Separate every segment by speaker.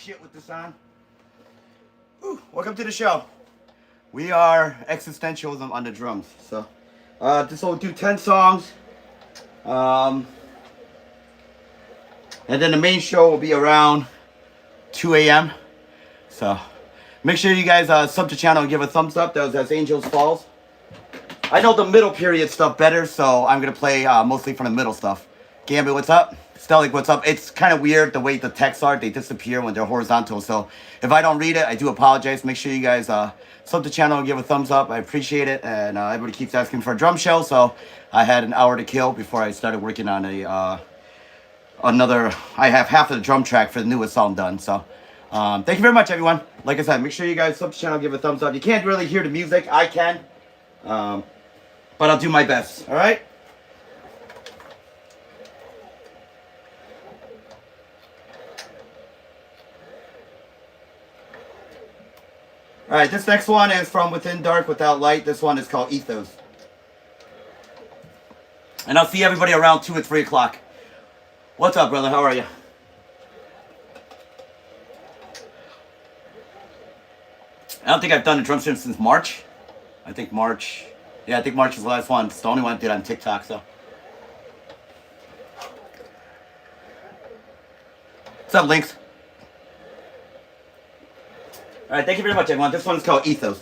Speaker 1: shit with this on. Ooh, welcome to the show. We are Existentialism on the drums. So, this will do 10 songs. And then the main show will be around 2 a.m. So, make sure you guys sub to the channel and give a thumbs up. That's Angels Falls. I know the middle period stuff better, so I'm going to play mostly from the middle stuff. Gambit, what's up? Stellic, what's up? It's kind of weird the way the texts are. They disappear when they're horizontal. So if I don't read it, I do apologize. Make sure you guys sub to the channel and give a thumbs up. I appreciate it. And everybody keeps asking for a drum shell, so I had an hour to kill before I started working on another. I have half of the drum track for the newest song done. So thank you very much, everyone. Like I said, make sure you guys sub to the channel, give a thumbs up. You can't really hear the music. I can. But I'll do my best. All right? All right, this next one is from Within Dark Without Light. This one is called Ethos. And I'll see everybody around 2 or 3 o'clock. What's up, brother? How are you? I don't think I've done a drum stream since March. I think March. Yeah, I think March was the last one. It's the only one I did on TikTok, so. What's up, Lynx? All right, thank you very much, everyone. This one is called Ethos.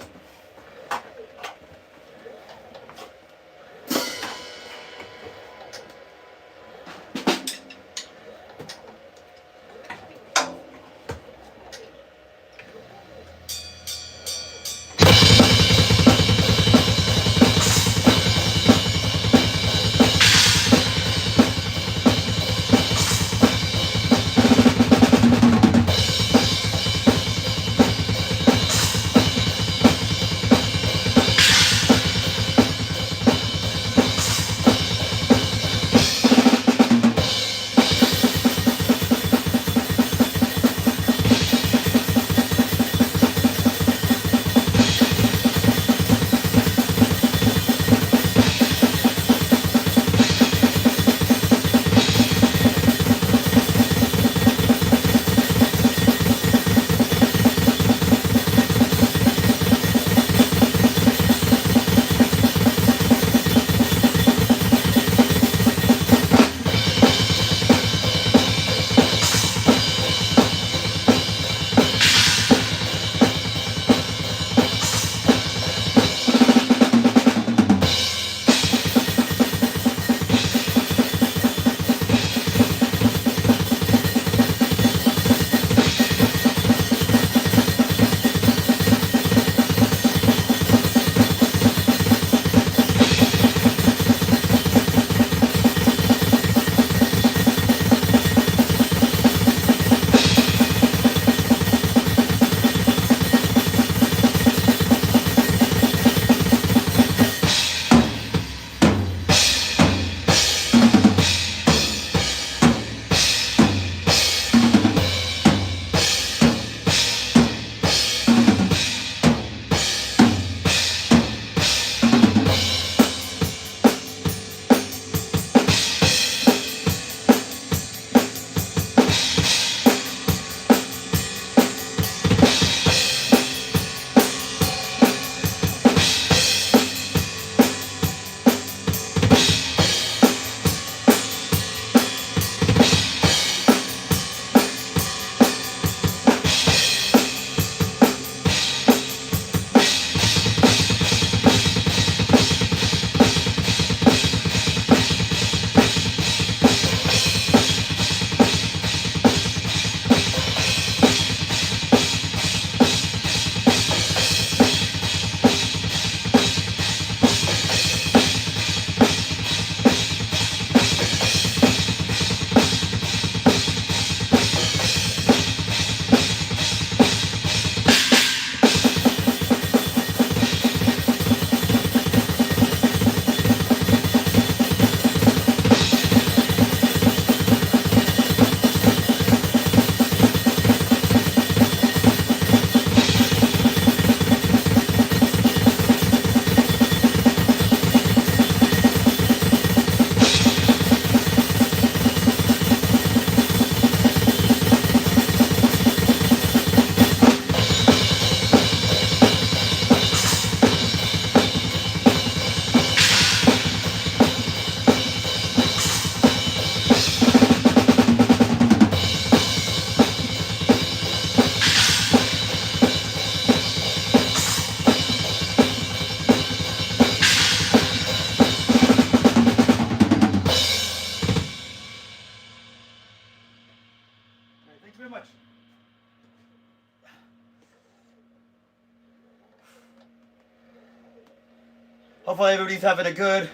Speaker 1: Hopefully everybody's having a good,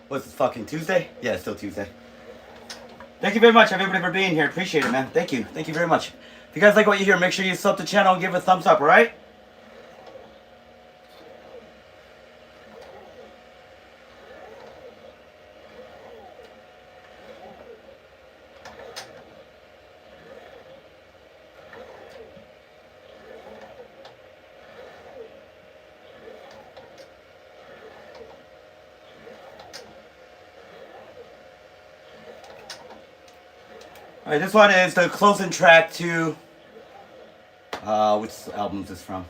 Speaker 1: what's this, fucking Tuesday? Yeah, it's still Tuesday. Thank you very much, everybody, for being here. Appreciate it, man. Thank you. Thank you very much. If you guys like what you hear, make sure you sub the channel and give it a thumbs up, alright? Alright, this one is the closing track to, which album is this from?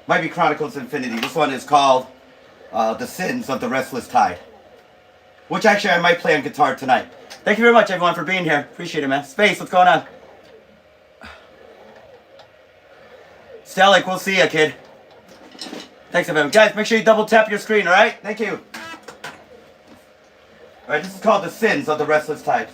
Speaker 1: Might be Chronicles Infinity. This one is called The Sins of the Restless Tide, which actually I might play on guitar tonight. Thank you very much, everyone, for being here. Appreciate it, man. Space, what's going on? Stellic, we'll see ya, kid. Thanks, everyone. Guys, make sure you double tap your screen, alright? Thank you. Alright, this is called The Sins of the Restless Tides.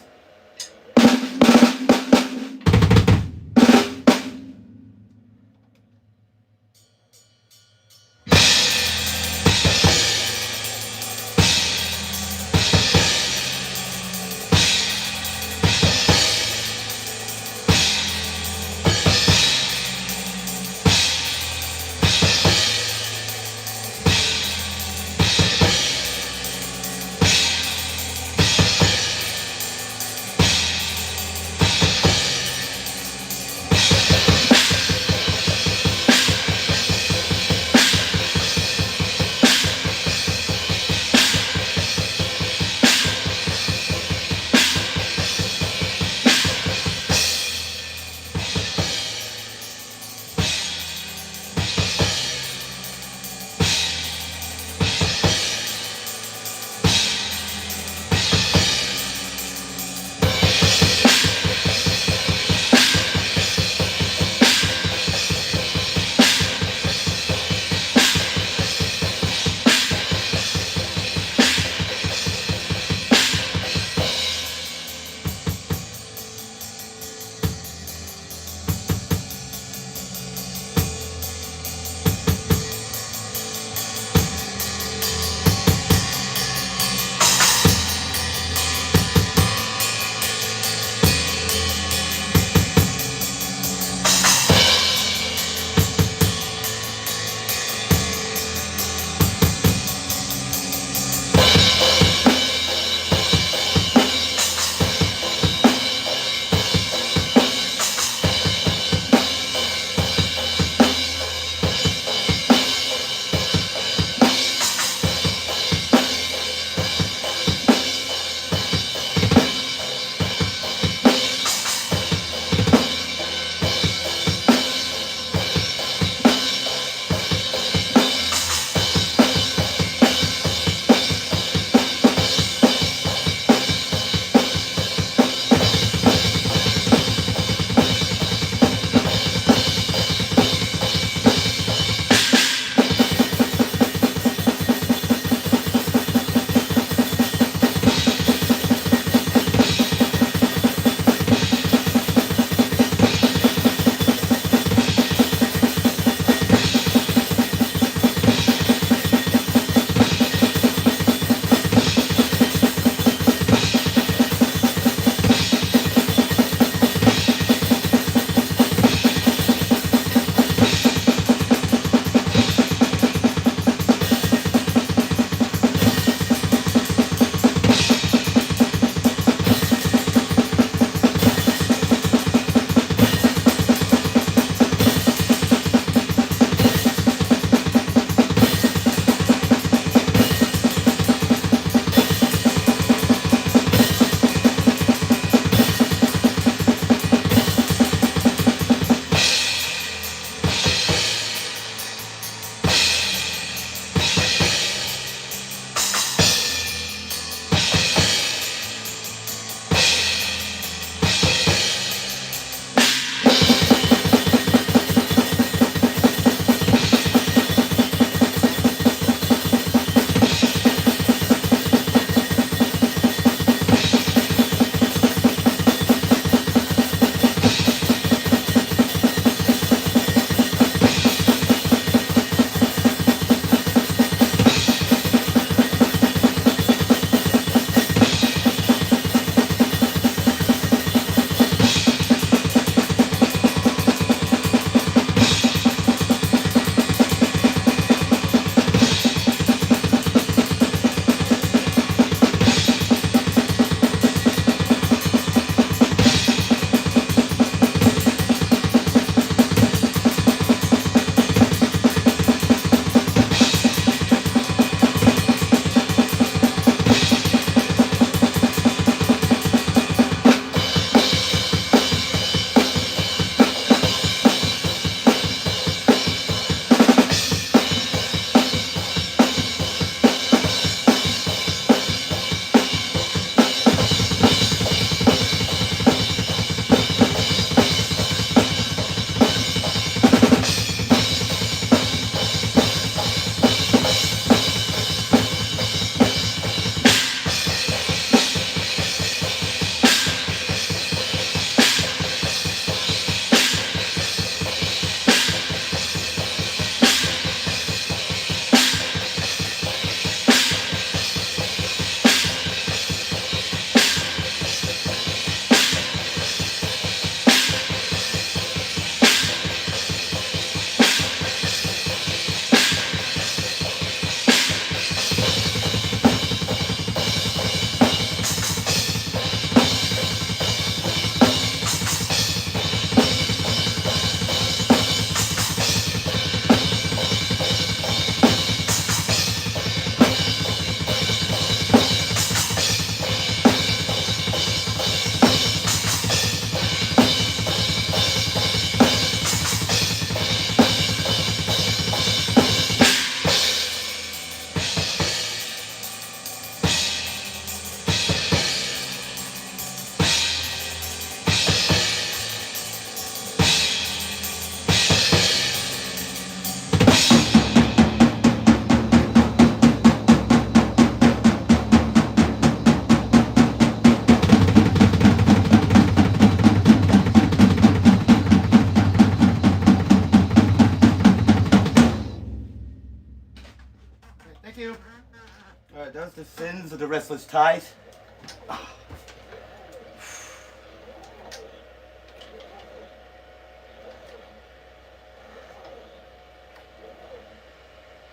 Speaker 1: Alright, that's the sins of the restless tide.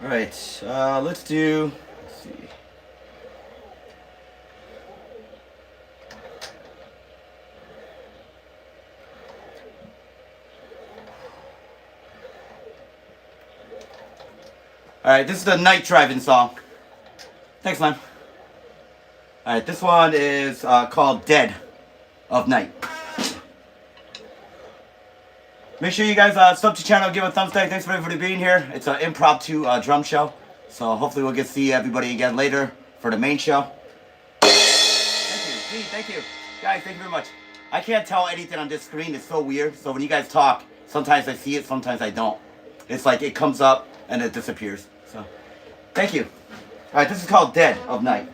Speaker 1: Alright, let's see. Alright, this is the night driving song. Thanks, man. Alright, this one is called Dead of Night. Make sure you guys sub to the channel, give a thumbs up. Thanks for everybody being here. It's an impromptu drum show. So hopefully we'll get to see everybody again later for the main show. Thank you. Thank you. Guys, thank you very much. I can't tell anything on this screen. It's so weird. So when you guys talk, sometimes I see it, sometimes I don't. It's like it comes up and it disappears. So thank you. Alright, this is called Dead of Night.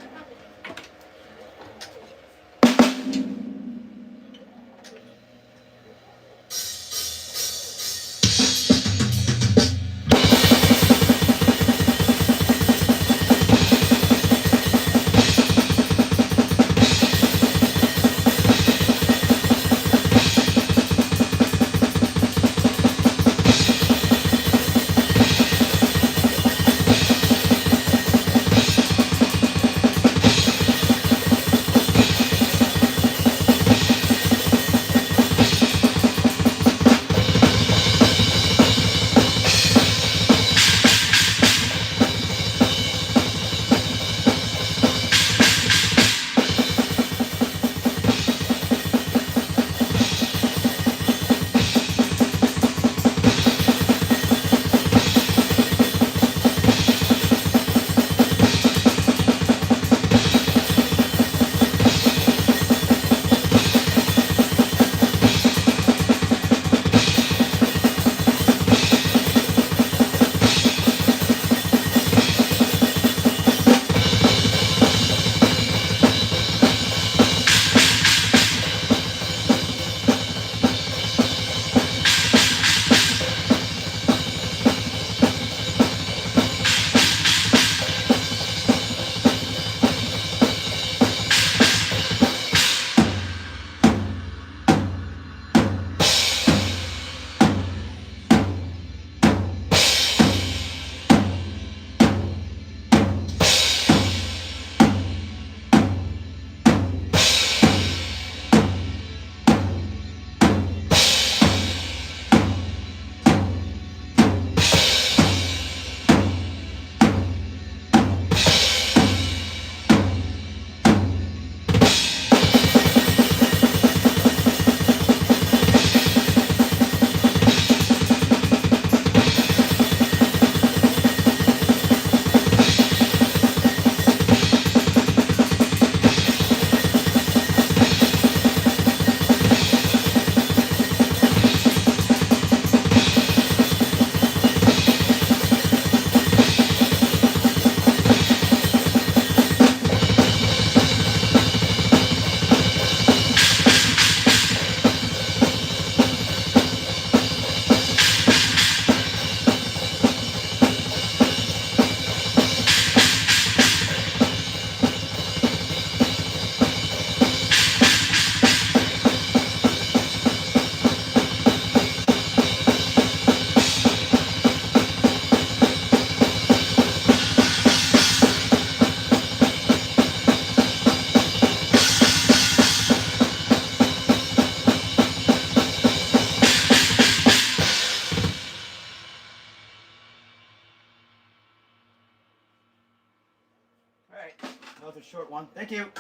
Speaker 1: Another short one. Thank you.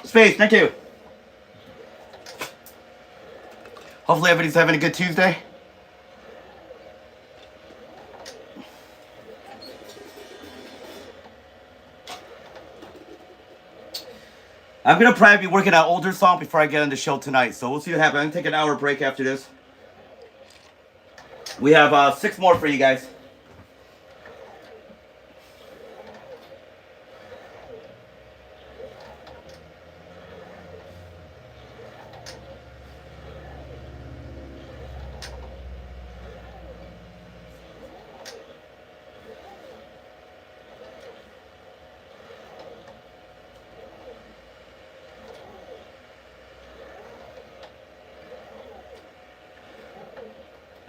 Speaker 1: Space, thank you. Hopefully everybody's having a good Tuesday. I'm going to probably be working on an older song before I get on the show tonight. So we'll see what happens. I'm going to take an hour break after this. We have 6 more for you guys.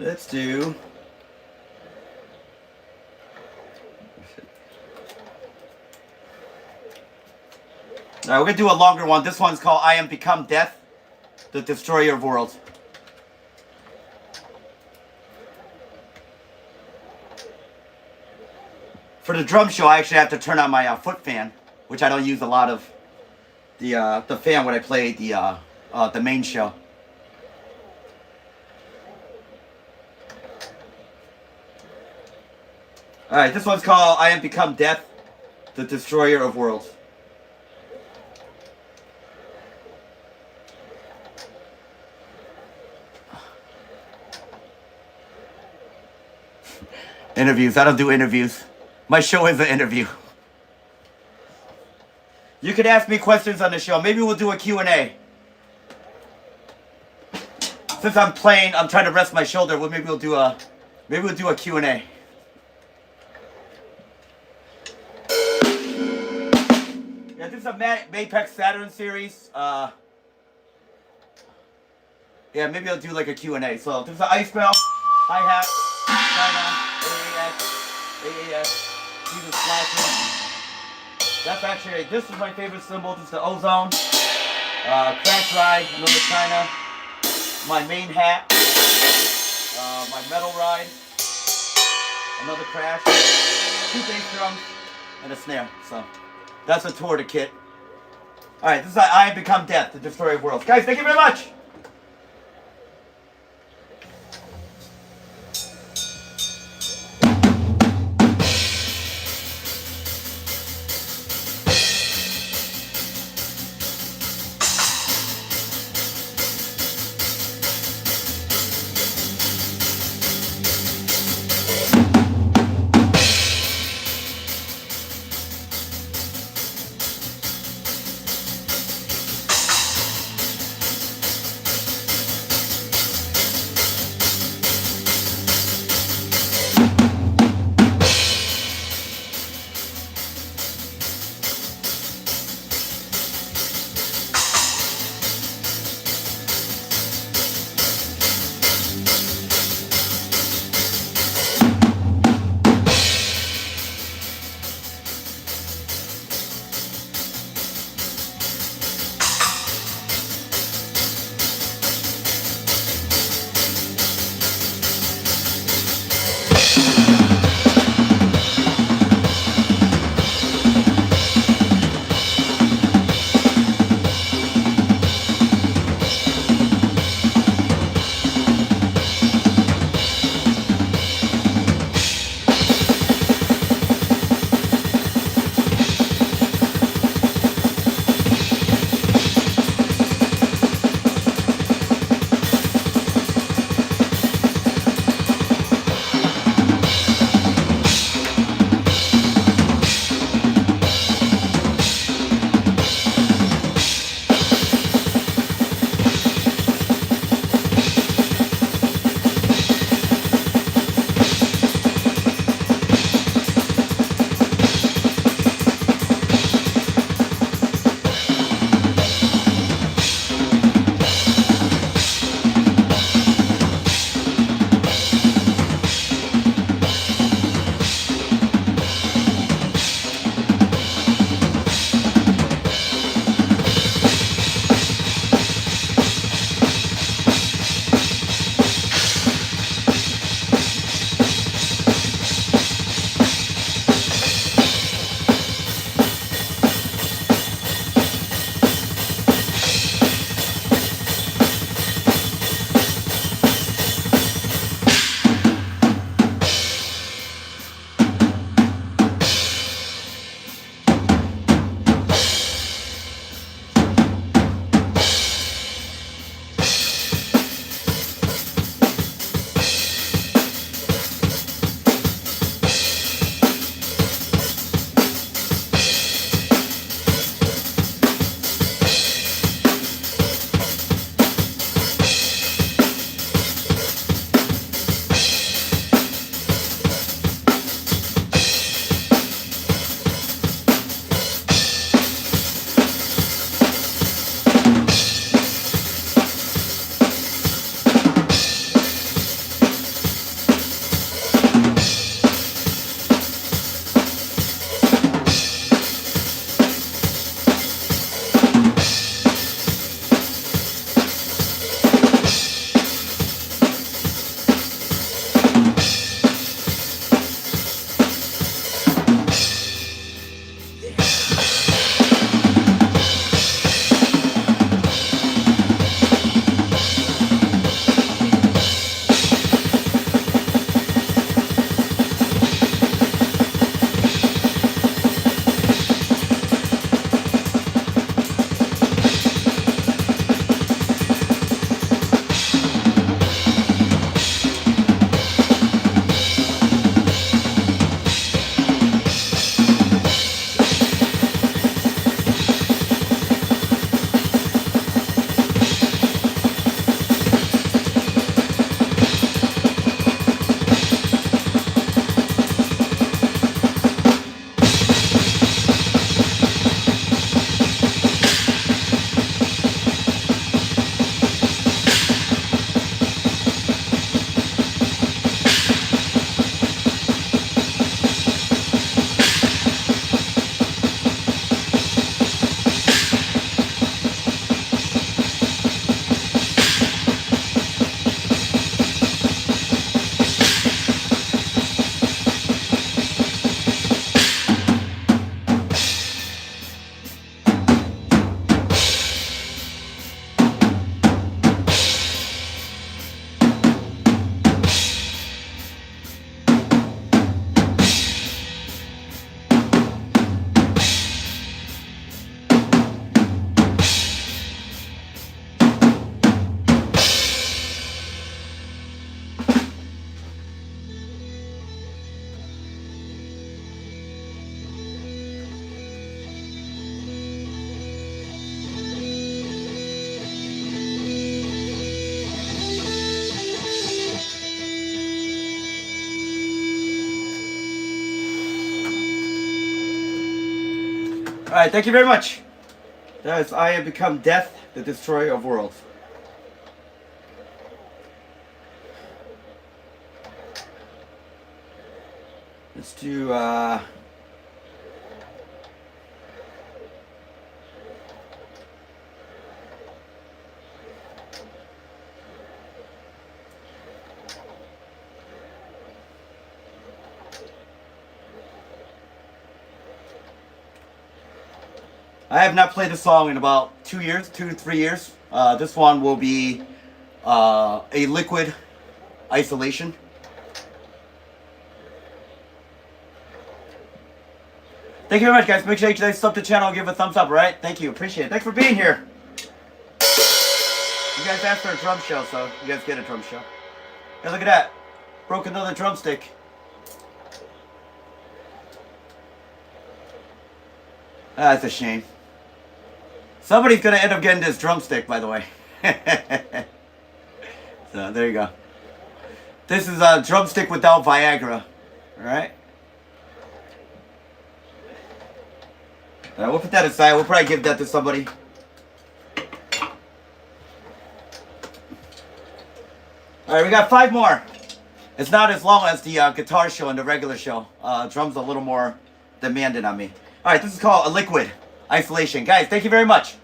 Speaker 1: Let's do. All right, we're gonna do a longer one. This one's called "I Am Become Death, the Destroyer of Worlds." For the drum show, I actually have to turn on my foot fan, which I don't use a lot of the fan when I play the main show. All right, this one's called "I Am Become Death, the Destroyer of Worlds." Interviews. I don't do interviews. My show is an interview. You can ask me questions on the show. Maybe we'll do a Q&A. Since I'm playing, I'm trying to rest my shoulder. Well, maybe we'll do a Q&A. Yeah, this is a Mapex Saturn series. Yeah, maybe I'll do like a Q&A. So there's an ice bell, hi-hat, China, AAS, Jesus flashing. That's actually, this is my favorite symbol. This is the ozone. Crash ride, another China. My main hat. My metal ride. Another crash. 2 bass drums and a snare. So that's a tour to kit. Alright, this is I Am Become Death, the Destroyer of Worlds. Guys, thank you very much. Alright, thank you very much. That is I Have Become Death, the Destroyer of Worlds. Let's do, I have not played this song in about 2 years, 2 to 3 years. This one will be a liquid isolation. Thank you very much, guys. Make sure you guys sub to the channel and give a thumbs up, alright? Thank you. Appreciate it. Thanks for being here. You guys asked for a drum show, so you guys get a drum show. Hey, look at that. Broke another drumstick. That's a shame. Somebody's going to end up getting this drumstick, by the way. So, there you go. This is a drumstick without Viagra. Alright? Alright, we'll put that aside. We'll probably give that to somebody. Alright, we got 5 more. It's not as long as the guitar show and the regular show. Drum's a little more demanding on me. Alright, this is called a liquid isolation. Guys, thank you very much.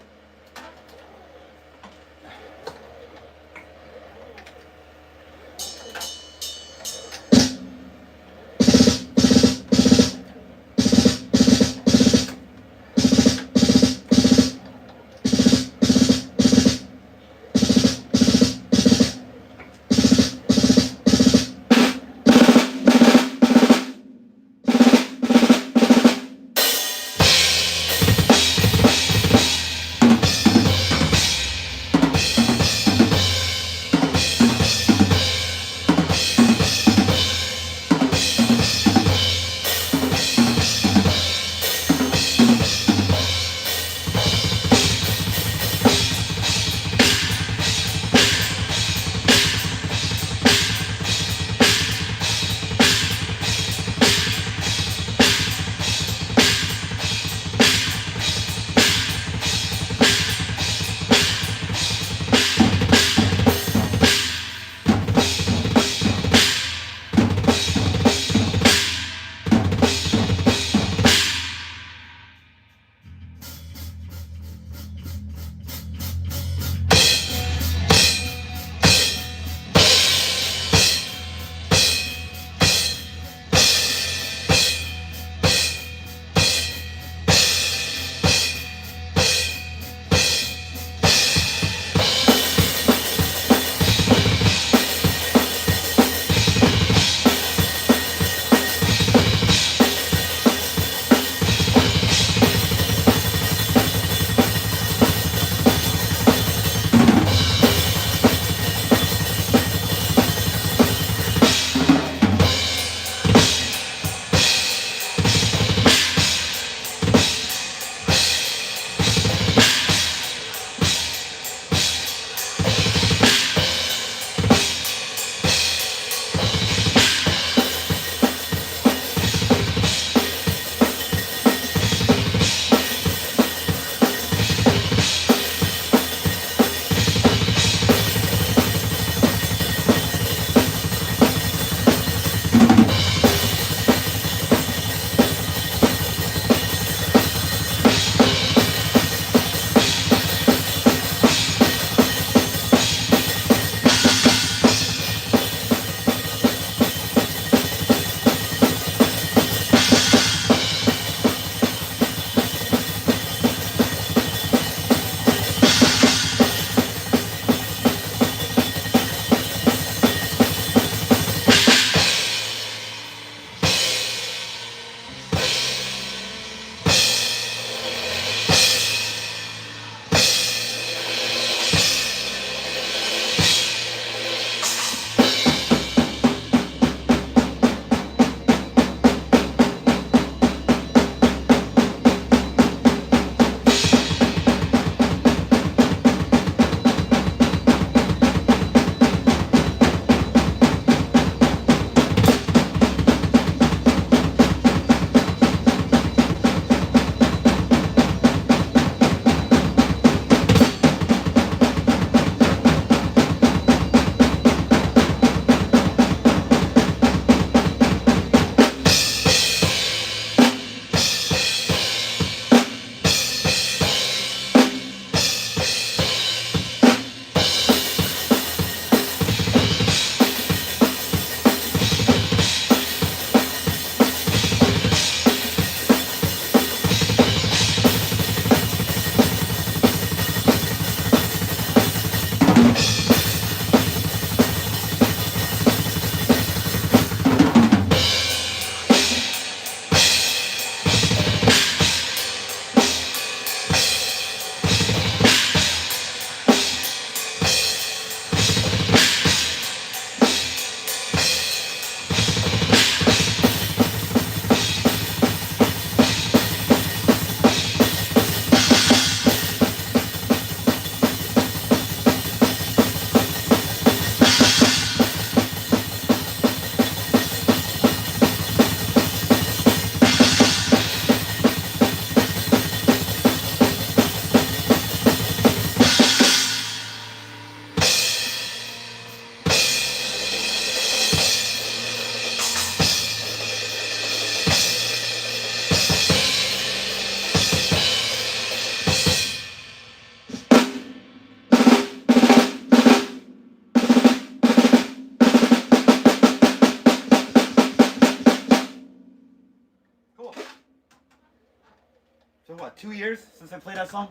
Speaker 1: what, 2 years since I played that song?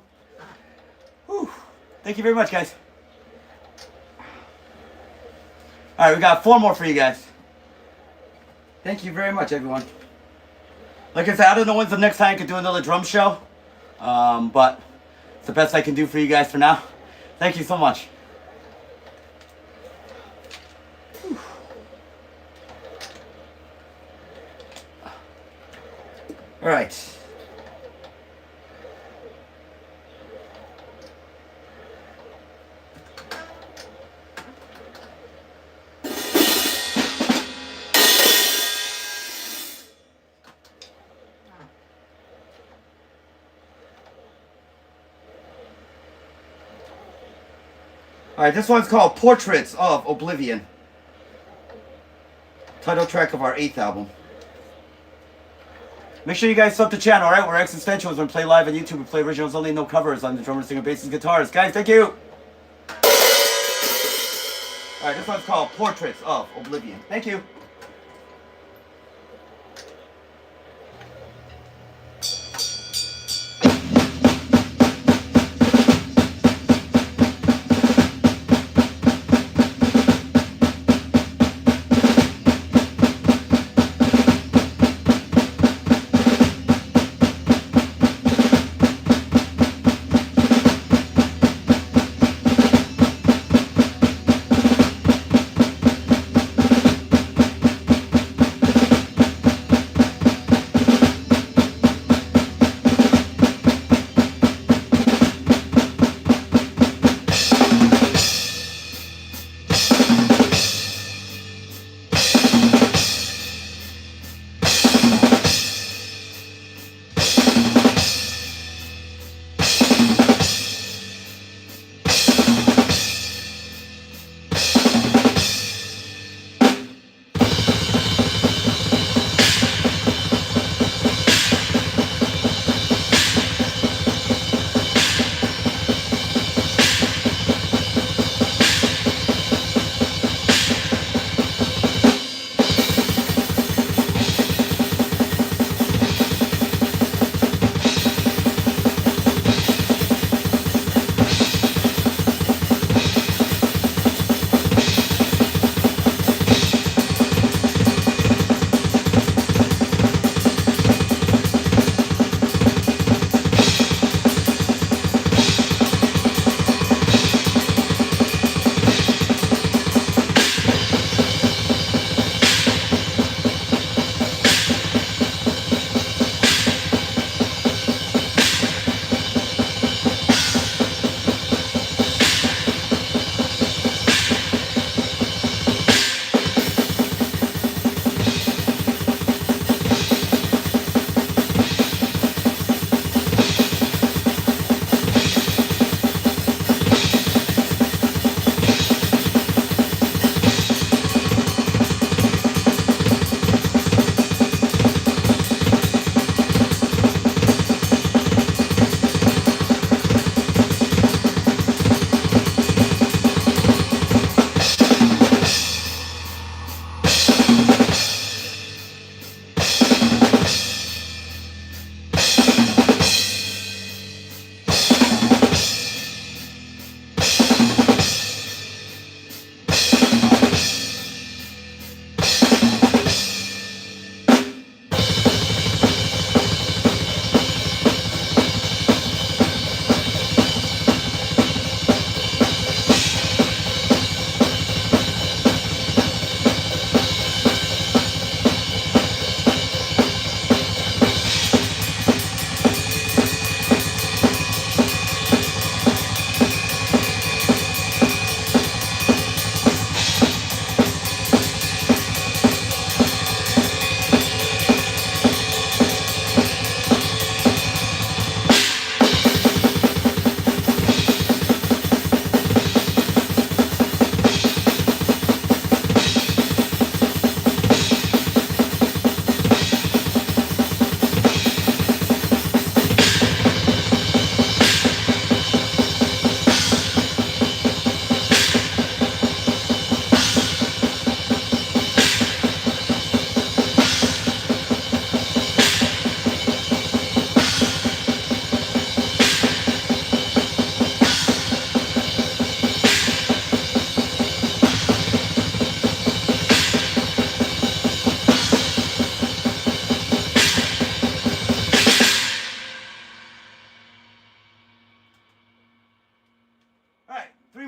Speaker 1: Whew. Thank you very much, guys. All right, we got 4 more for you guys. Thank you very much, everyone. Like I said, I don't know when's the next time I could do another drum show. But it's the best I can do for you guys for now. Thank you so much. Whew. All right. Alright, this one's called Portraits of Oblivion. Title track of our 8th album. Make sure you guys sub the channel, alright? We're Existentialism. We play live on YouTube. We play originals only, no covers. I'm the drummer, singer, bass, and guitars. Guys, thank you! Alright, this one's called Portraits of Oblivion. Thank you.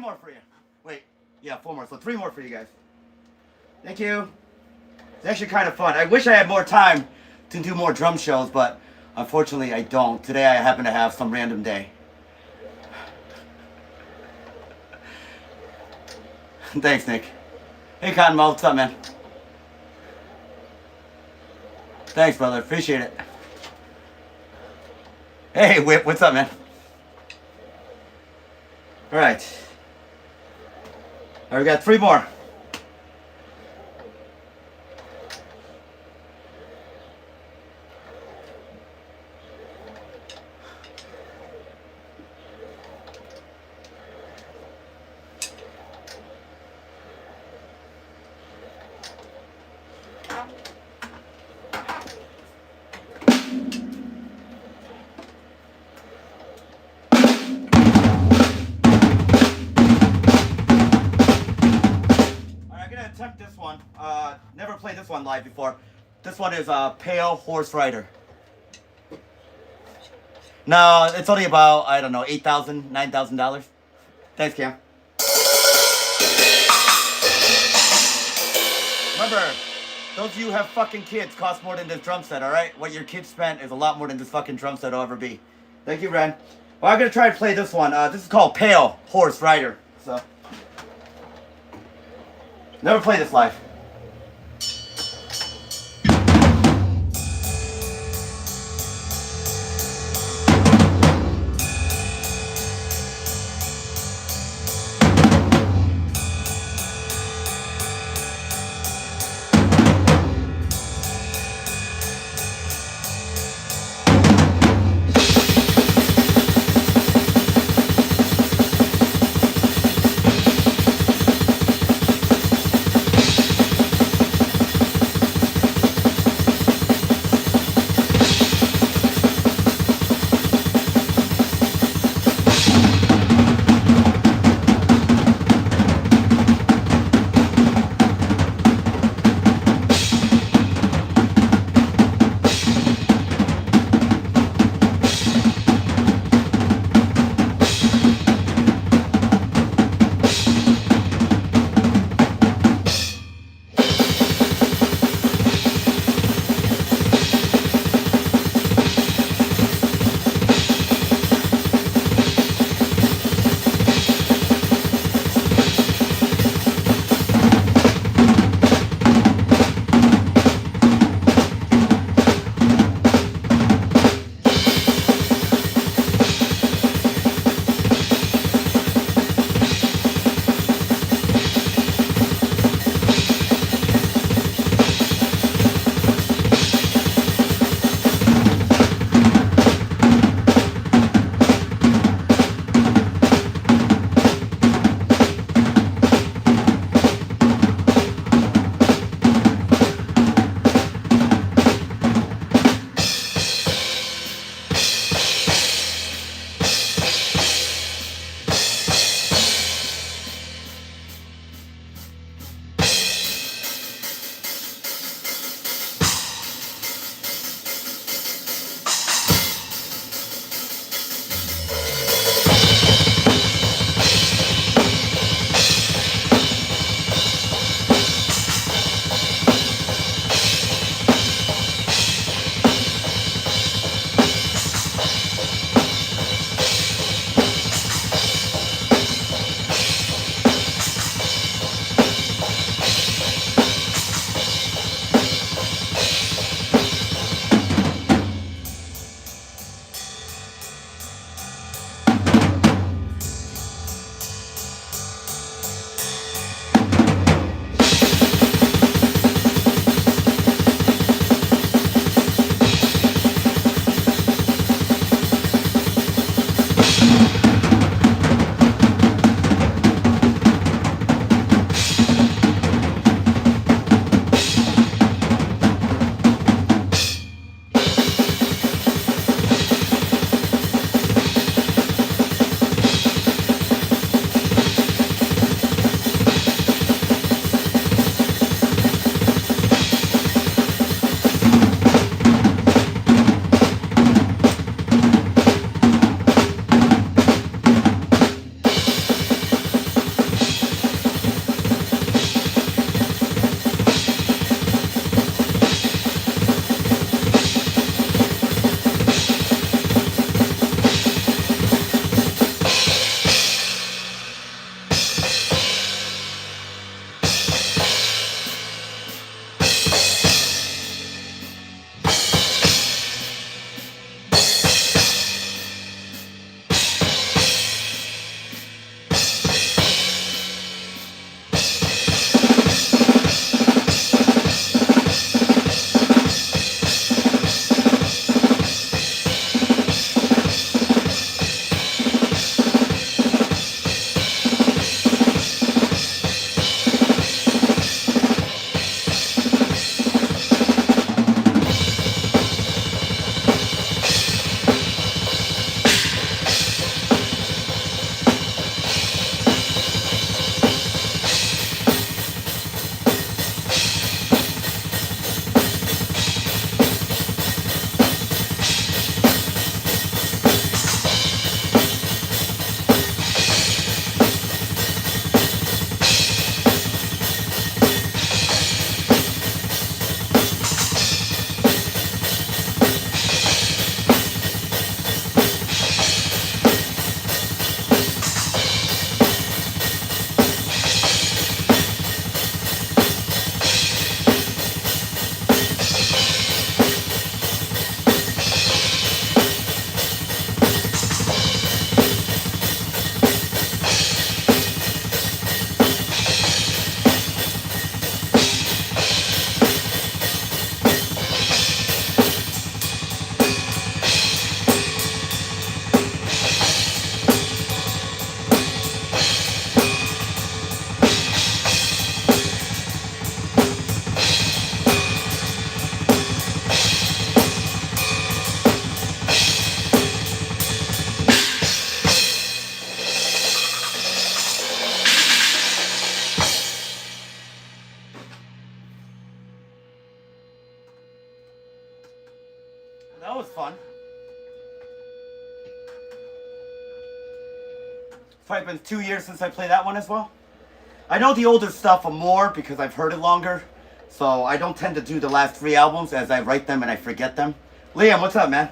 Speaker 1: more for you. Wait, yeah, 4 more. So 3 more for you guys. Thank you. It's actually kind of fun. I wish I had more time to do more drum shows, but unfortunately I don't. Today I happen to have some random day. Thanks, Nick. Hey, Cottonmouth, what's up, man? Thanks, brother. Appreciate it. Hey, Whip, what's up, man? All right. All right, we got 3 more. Attempt this one. Never played this one live before. This one is Pale Horse Rider. No, it's only about, I don't know, $8,000, $9,000. Thanks, Cam. Remember, those of you who have fucking kids cost more than this drum set, alright? What your kids spent is a lot more than this fucking drum set will ever be. Thank you, Ren. Well, I'm gonna try to play this one. This is called Pale Horse Rider. So, never played this live. probably been 2 years since I played that one as well. I know the older stuff more because I've heard it longer. So I don't tend to do the last 3 albums as I write them and I forget them. Liam, what's up, man?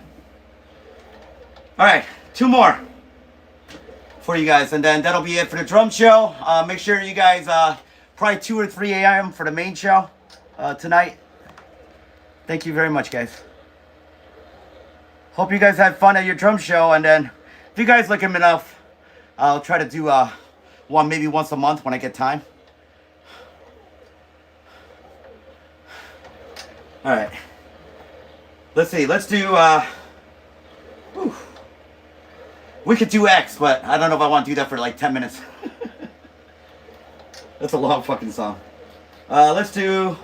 Speaker 1: Alright, 2 more for you guys. And then that'll be it for the drum show. Make sure you guys, probably 2 or 3 a.m. for the main show tonight. Thank you very much, guys. Hope you guys had fun at your drum show. And then if you guys like him enough, I'll try to do one maybe once a month when I get time. Alright. Let's see. Let's do we could do X, but I don't know if I want to do that for like 10 minutes. That's a long fucking song. Let's see.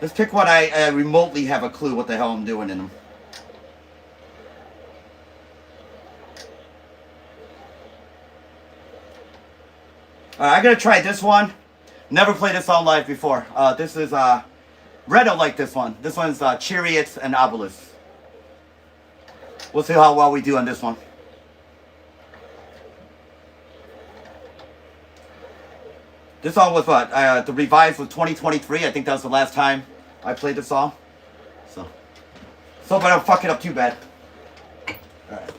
Speaker 1: Let's pick one I remotely have a clue what the hell I'm doing in them. I'm going to try this one. Never played this song live before. This is, Redo like this one. This one's Chariots and Obelisks. We'll see how well we do on this one. This song was what? The revised was 2023. I think that was the last time I played the song. So but I don't fuck it up too bad. Alright.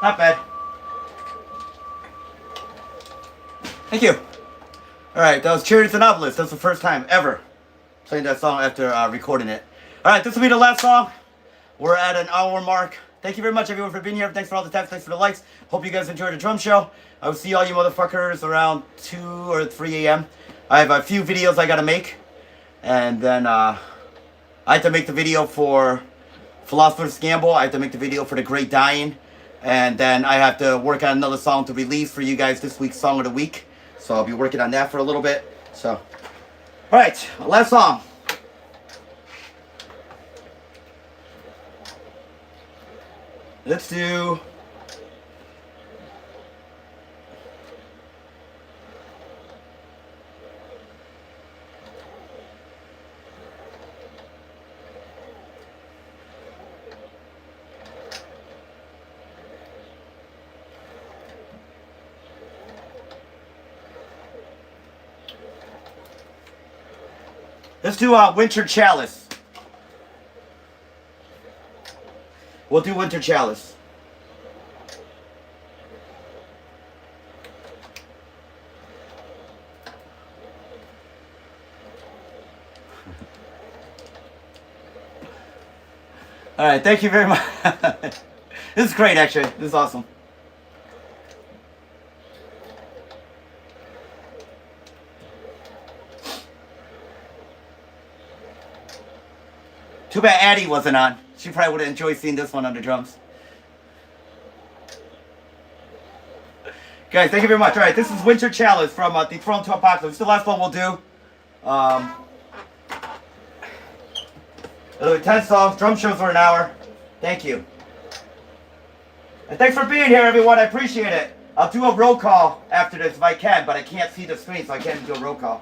Speaker 1: Not bad. Thank you. Alright, that was Chariots and Novelist. That's the first time ever playing that song after recording it. Alright, this will be the last song. We're at an hour mark. Thank you very much, everyone, for being here. Thanks for all the taps. Thanks for the likes. Hope you guys enjoyed the drum show. I will see all you motherfuckers around 2 or 3 a.m. I have a few videos I gotta make. And then I have to make the video for Philosopher's Gamble. I have to make the video for The Great Dying. And then I have to work on another song to release for you guys this week's Song of the Week. So I'll be working on that for a little bit. So, alright, last song. Let's do... Let's do Winter Chalice. We'll do Winter Chalice. All right, thank you very much. This is great, actually. This is awesome. Too bad Addie wasn't on. She probably would have enjoyed seeing this one on the drums. Guys, thank you very much. All right, this is Winter Chalice from The Throne to Apocalypse. It's the last one we'll do. It'll be 10 songs. Drum shows for an hour. Thank you. And thanks for being here, everyone. I appreciate it. I'll do a roll call after this if I can, but I can't see the screen, so I can't do a roll call.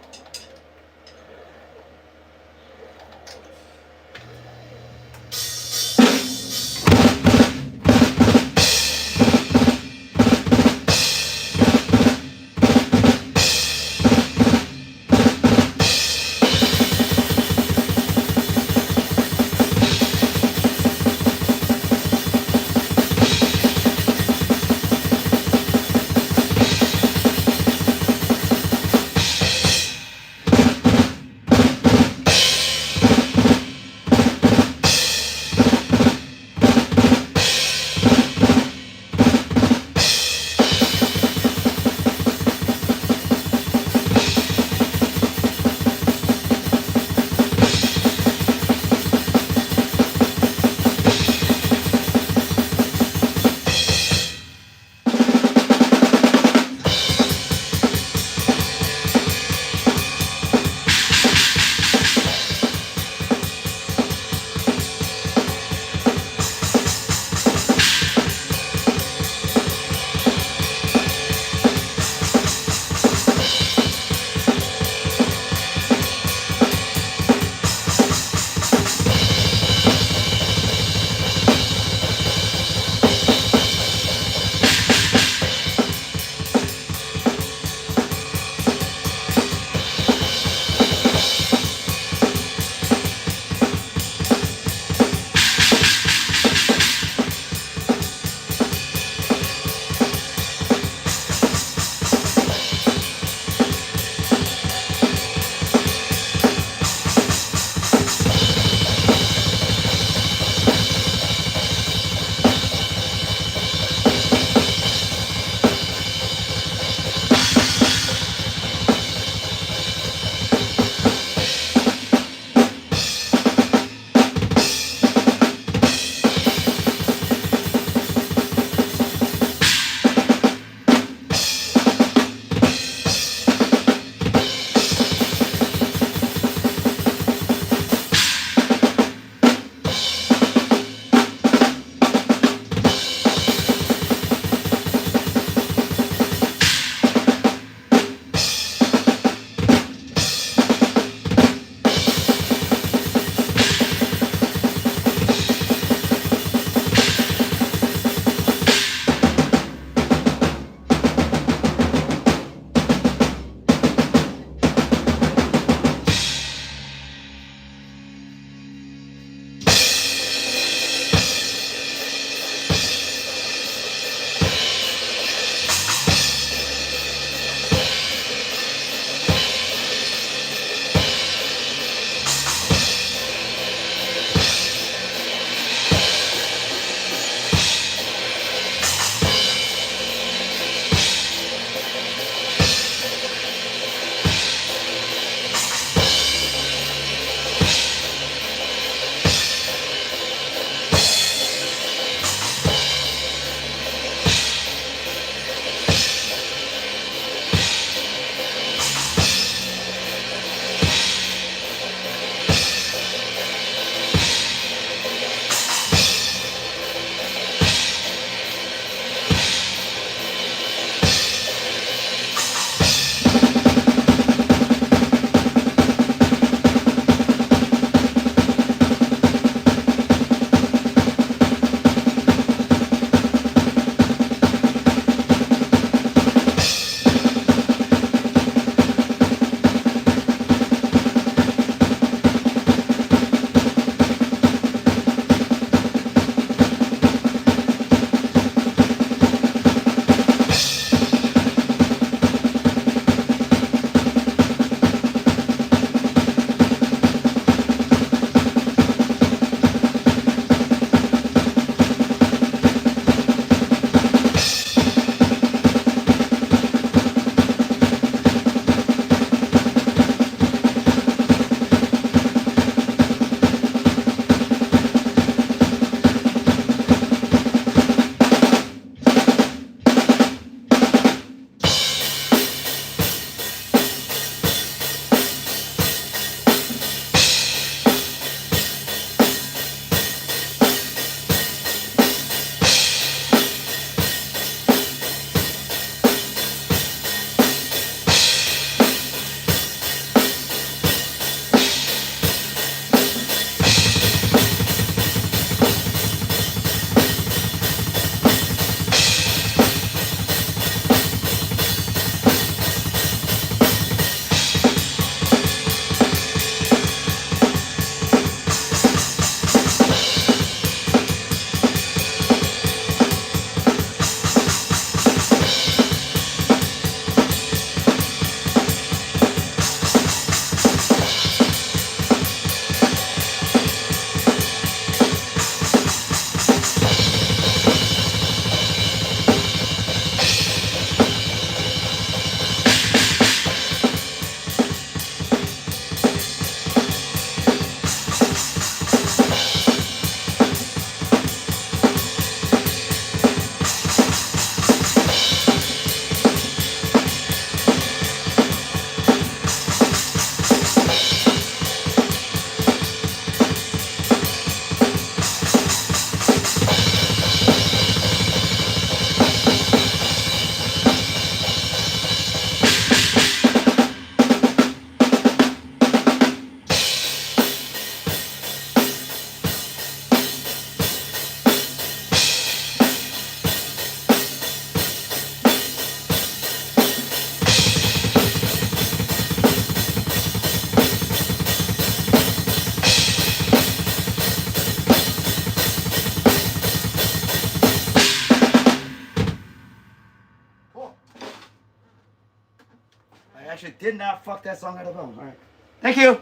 Speaker 1: I actually did not fuck that song out of home. All right. Thank you.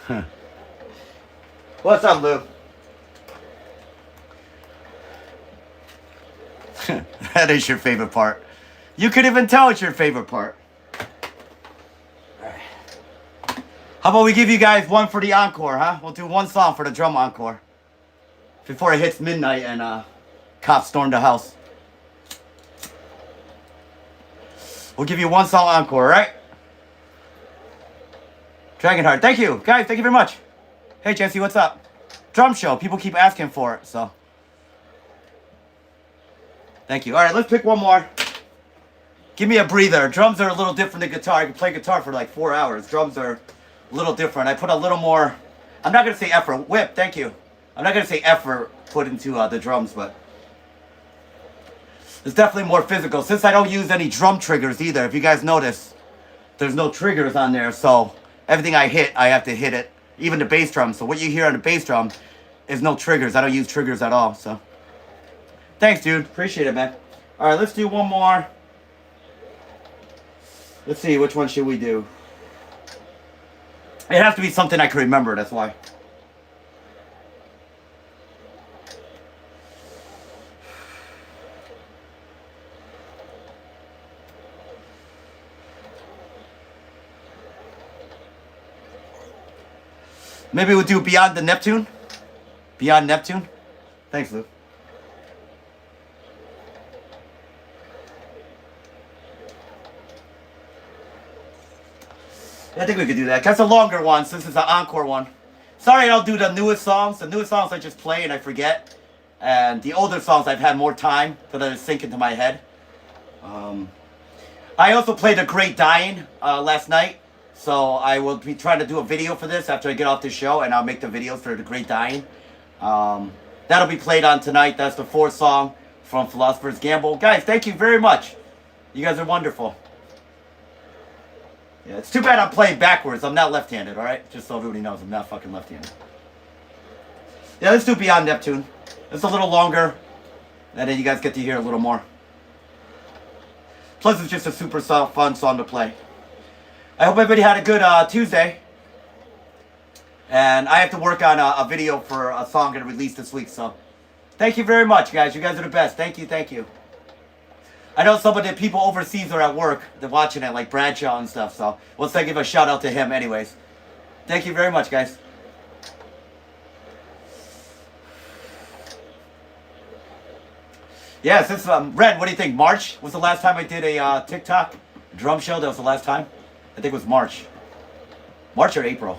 Speaker 1: Huh. What's up, Lou? That is your favorite part. You could even tell it's your favorite part. All right. How about we give you guys one for the encore, huh? We'll do one song for the drum encore before it hits midnight and cops storm the house. We'll give you one song encore, all right? Dragonheart, thank you. Guys, thank you very much. Hey, Jesse, what's up? Drum show. People keep asking for it, so. Thank you. All right, let's pick one more. Give me a breather. Drums are a little different than guitar. I can play guitar for like 4 hours. Drums are a little different. I put a little more, I'm not going to say effort. Whip, thank you. I'm not going to say effort put into the drums, but it's definitely more physical. Since I don't use any drum triggers either, if you guys notice, there's no triggers on there, so everything I hit, I have to hit it. Even the bass drum. So what you hear on the bass drum is no triggers. I don't use triggers at all, so. Thanks, dude. Appreciate it, man. All right, let's do one more. Let's see, which one should we do? It has to be something I can remember, that's why. Maybe we'll do Beyond the Neptune. Beyond Neptune. Thanks, Lou. I think we could do that. That's a longer one since it's an encore one. Sorry I don't do the newest songs. The newest songs I just play and I forget. And the older songs I've had more time to let it sink into my head. I also played The Great Dying last night. So I will be trying to do a video for this after I get off this show. And I'll make the videos for The Great Dying. That'll be played on tonight. That's the fourth song from Philosopher's Gamble. Guys, thank you very much. You guys are wonderful. Yeah, it's too bad I'm playing backwards. I'm not left-handed, alright? Just so everybody knows, I'm not fucking left-handed. Yeah, let's do Beyond Neptune. It's a little longer, and then you guys get to hear a little more. Plus, it's just a super fun song to play. I hope everybody had a good Tuesday. And I have to work on a video for a song going to release this week, so. Thank you very much, guys. You guys are the best. Thank you, thank you. I know some of the people overseas are at work. They're watching it, like Bradshaw and stuff. So let's give a shout out to him anyways. Thank you very much, guys. Yeah, since, Red, what do you think? March was the last time I did a TikTok drum show? That was the last time? I think it was March. March or April.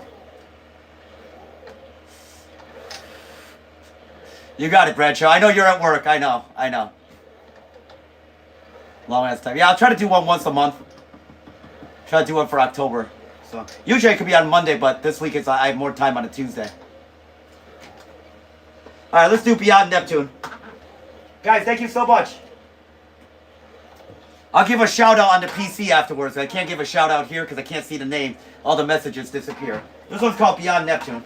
Speaker 1: You got it, Bradshaw. I know you're at work. I know. Long ass time. Yeah, I'll try to do one once a month. Try to do one for October. So usually it could be on Monday, but this week I have more time on a Tuesday. All right, let's do Beyond Neptune. Guys, thank you so much. I'll give a shout out on the PC afterwards. I can't give a shout out here because I can't see the name. All the messages disappear. This one's called Beyond Neptune.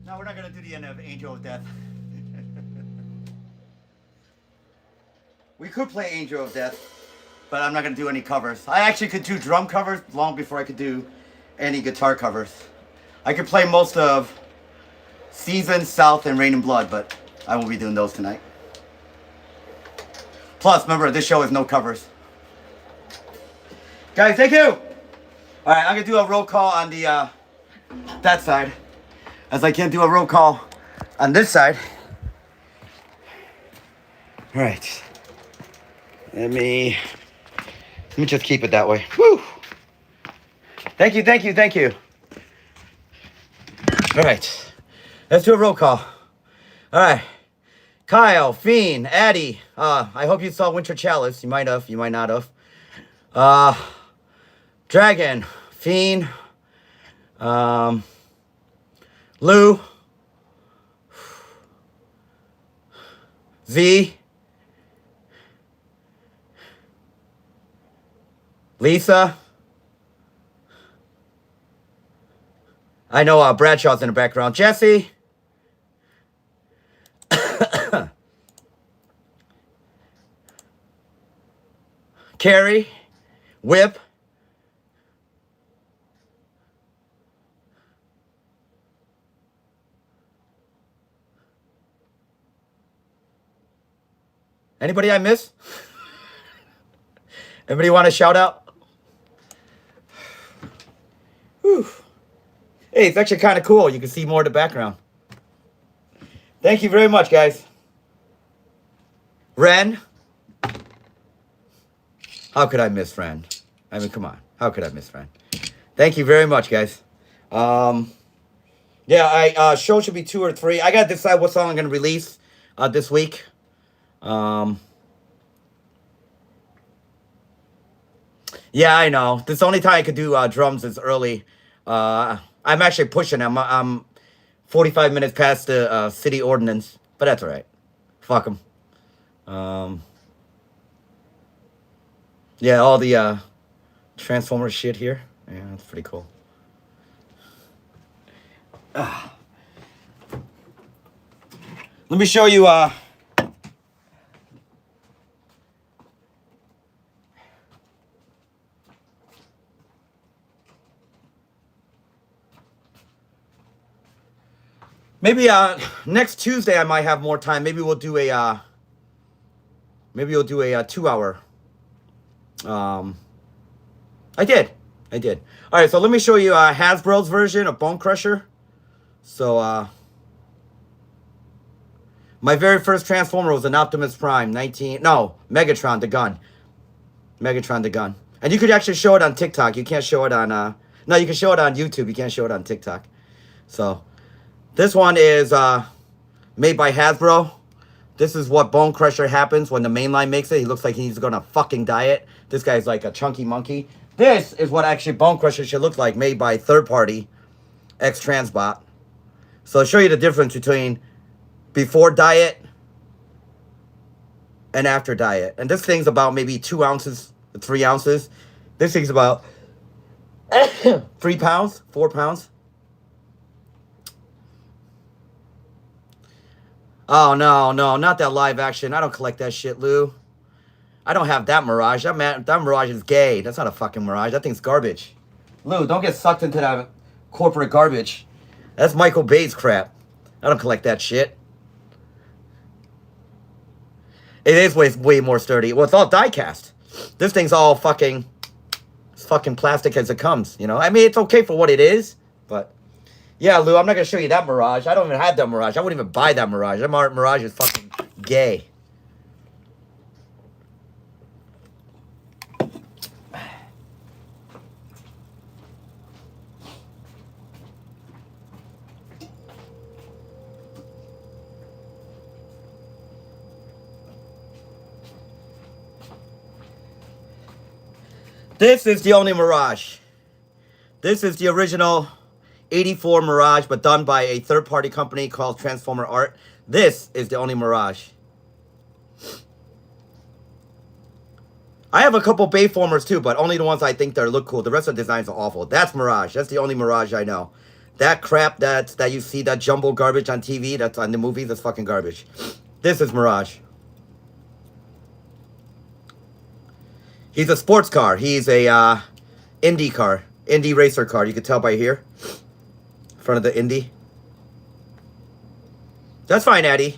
Speaker 1: No, we're not gonna do the end of Angel of Death. We could play Angel of Death, but I'm not gonna do any covers. I actually could do drum covers long before I could do any guitar covers. I could play most of Season, South, and Rain and Blood, but I won't be doing those tonight. Plus, remember, this show has no covers. Guys, thank you! Alright, I'm gonna do a roll call on the that side, as I can't do a roll call on this side. Alright. Let me just keep it that way. Woo! Thank you, thank you, thank you. Alright. Let's do a roll call. Alright. Kyle, Fiend, Addy. I hope you saw Winter Chalice. You might have, you might not have. Dragon, Fiend, Lou, Z, Lisa. I know Bradshaw's in the background. Jesse. Carrie. Whip. Anybody I miss? Anybody want a shout out? Whew. Hey, it's actually kind of cool. You can see more of the background. Thank you very much, guys. Ren. How could I miss Ren? I mean, come on. How could I miss Ren? Thank you very much, guys. Yeah, show should be 2 or 3. I gotta decide what song I'm gonna release this week. Yeah, I know. This only time I could do drums is early. I'm actually pushing. I'm 45 minutes past the city ordinance, but that's all right. Fuck them. Yeah, all the Transformers shit here. Yeah, that's pretty cool. Let me show you. Maybe next Tuesday I might have more time. Maybe we'll do a 2-hour. I did. All right, so let me show you Hasbro's version of Bone Crusher. So my very first Transformer was an Optimus Prime, Megatron the gun. Megatron the gun. And you could actually show it on TikTok. You can't show it on no, you can show it on YouTube. You can't show it on TikTok. So this one is made by Hasbro. This is what Bone Crusher happens when the main line makes it. He looks like he's gonna fucking diet. This guy's like a chunky monkey. This is what actually Bone Crusher should look like, made by third party X-Transbot. So I'll show you the difference between before diet and after diet. And this thing's about maybe 2 ounces, 3 ounces. This thing's about 3 pounds, 4 pounds. Oh, no, not that live action. I don't collect that shit, Lou. I don't have that Mirage. That Mirage is gay. That's not a fucking Mirage. That thing's garbage. Lou, don't get sucked into that corporate garbage. That's Michael Bay's crap. I don't collect that shit. It is way more sturdy. Well, it's all die-cast. This thing's all fucking... It's fucking plastic as it comes, you know? I mean, it's okay for what it is, but... Yeah, Lou, I'm not going to show you that Mirage. I don't even have that Mirage. I wouldn't even buy that Mirage. That Mirage is fucking gay. This is the only Mirage. This is the original 84 Mirage, but done by a third-party company called Transformer Art. This is the only Mirage. I have a couple Bayformers too, but only the ones I think that look cool. The rest of the designs are awful. That's Mirage. That's the only Mirage I know. That crap that you see, that jumbo garbage on TV, that's on the movies, that's fucking garbage. This is Mirage. He's a sports car. He's a Indy car. Indy racer car. You can tell by here. In front of the Indy. That's fine, Eddie.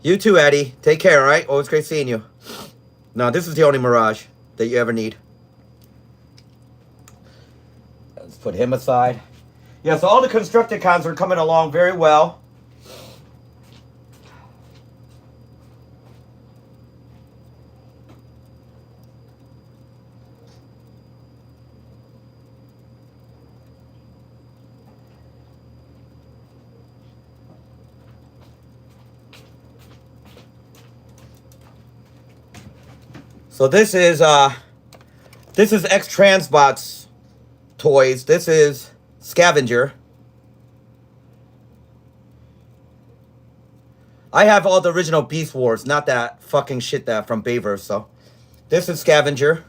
Speaker 1: You too, Eddie. Take care, alright? Always great seeing you. No, this is the only Mirage that you ever need. Let's put him aside. Yeah, so all the Constructicons are coming along very well. So this is X-Transbots toys. This is Scavenger. I have all the original Beast Wars, not that fucking shit that from Bayverse. So this is Scavenger.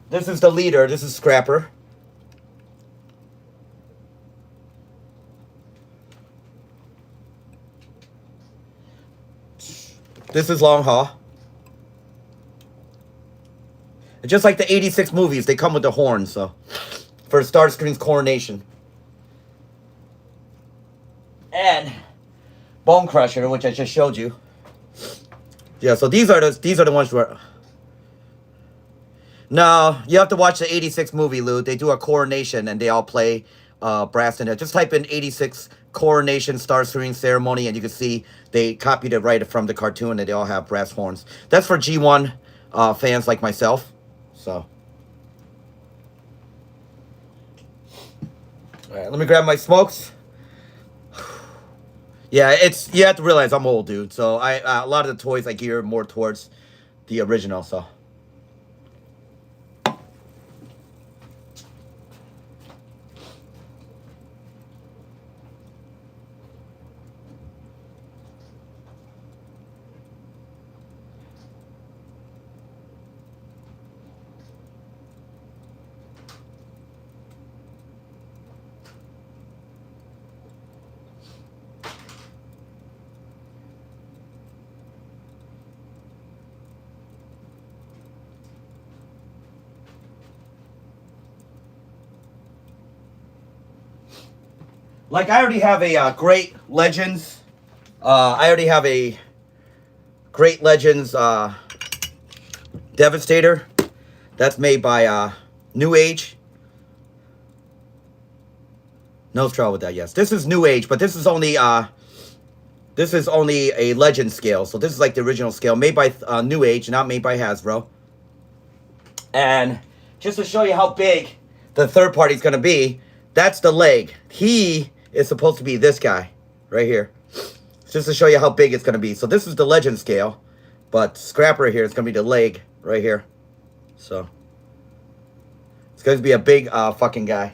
Speaker 1: This is the leader. This is Scrapper. This is Long Haul. Just like the 86 movies, they come with the horns, so. For Starscream's coronation. And Bone Crusher, which I just showed you. Yeah, so these are the ones where... No, you have to watch the 86 movie, Lou. They do a coronation and they all play brass in it. Just type in 86 coronation Starscream ceremony and you can see they copied it right from the cartoon and they all have brass horns. That's for G1 fans like myself. So. Alright, let me grab my smokes. Yeah, you have to realize I'm old, dude. So a lot of the toys I gear more towards the original, so. Like, I already have a Great Legends. I already have a Great Legends Devastator. That's made by New Age. No trouble with that, yes. This is New Age, but this is only a Legend scale. So this is like the original scale. Made by New Age, not made by Hasbro. And just to show you how big the third party is going to be, that's the leg. He is supposed to be this guy right here. Just to show you how big it's going to be. So this is the Legend scale. But Scrapper here is going to be the leg right here. So it's going to be a big fucking guy.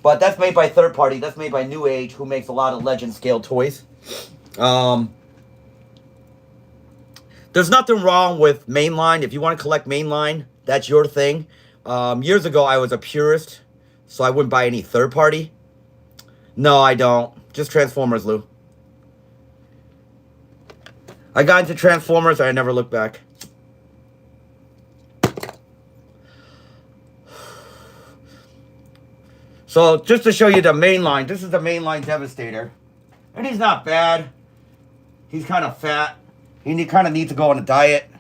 Speaker 1: But that's made by third party. That's made by New Age, who makes a lot of Legend scale toys. There's nothing wrong with mainline. If you want to collect mainline, that's your thing. Years ago, I was a purist, so I wouldn't buy any third party. No, I don't. Just Transformers, Lou. I got into Transformers, and I never looked back. So, just to show you the mainline, this is the mainline Devastator. And he's not bad. He's kind of fat. He kind of needs to go on a diet.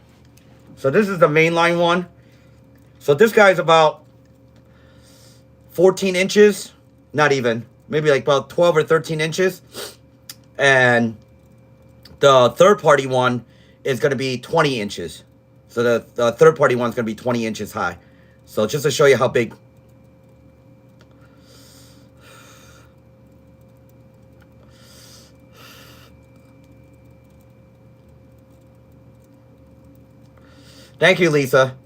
Speaker 1: So, this is the mainline one. So, this guy's about 14 inches. Not even. Maybe like about 12 or 13 inches. And the third party one is going to be 20 inches. So, the third party one's going to be 20 inches high. So, just to show you how big. Thank you, Lisa.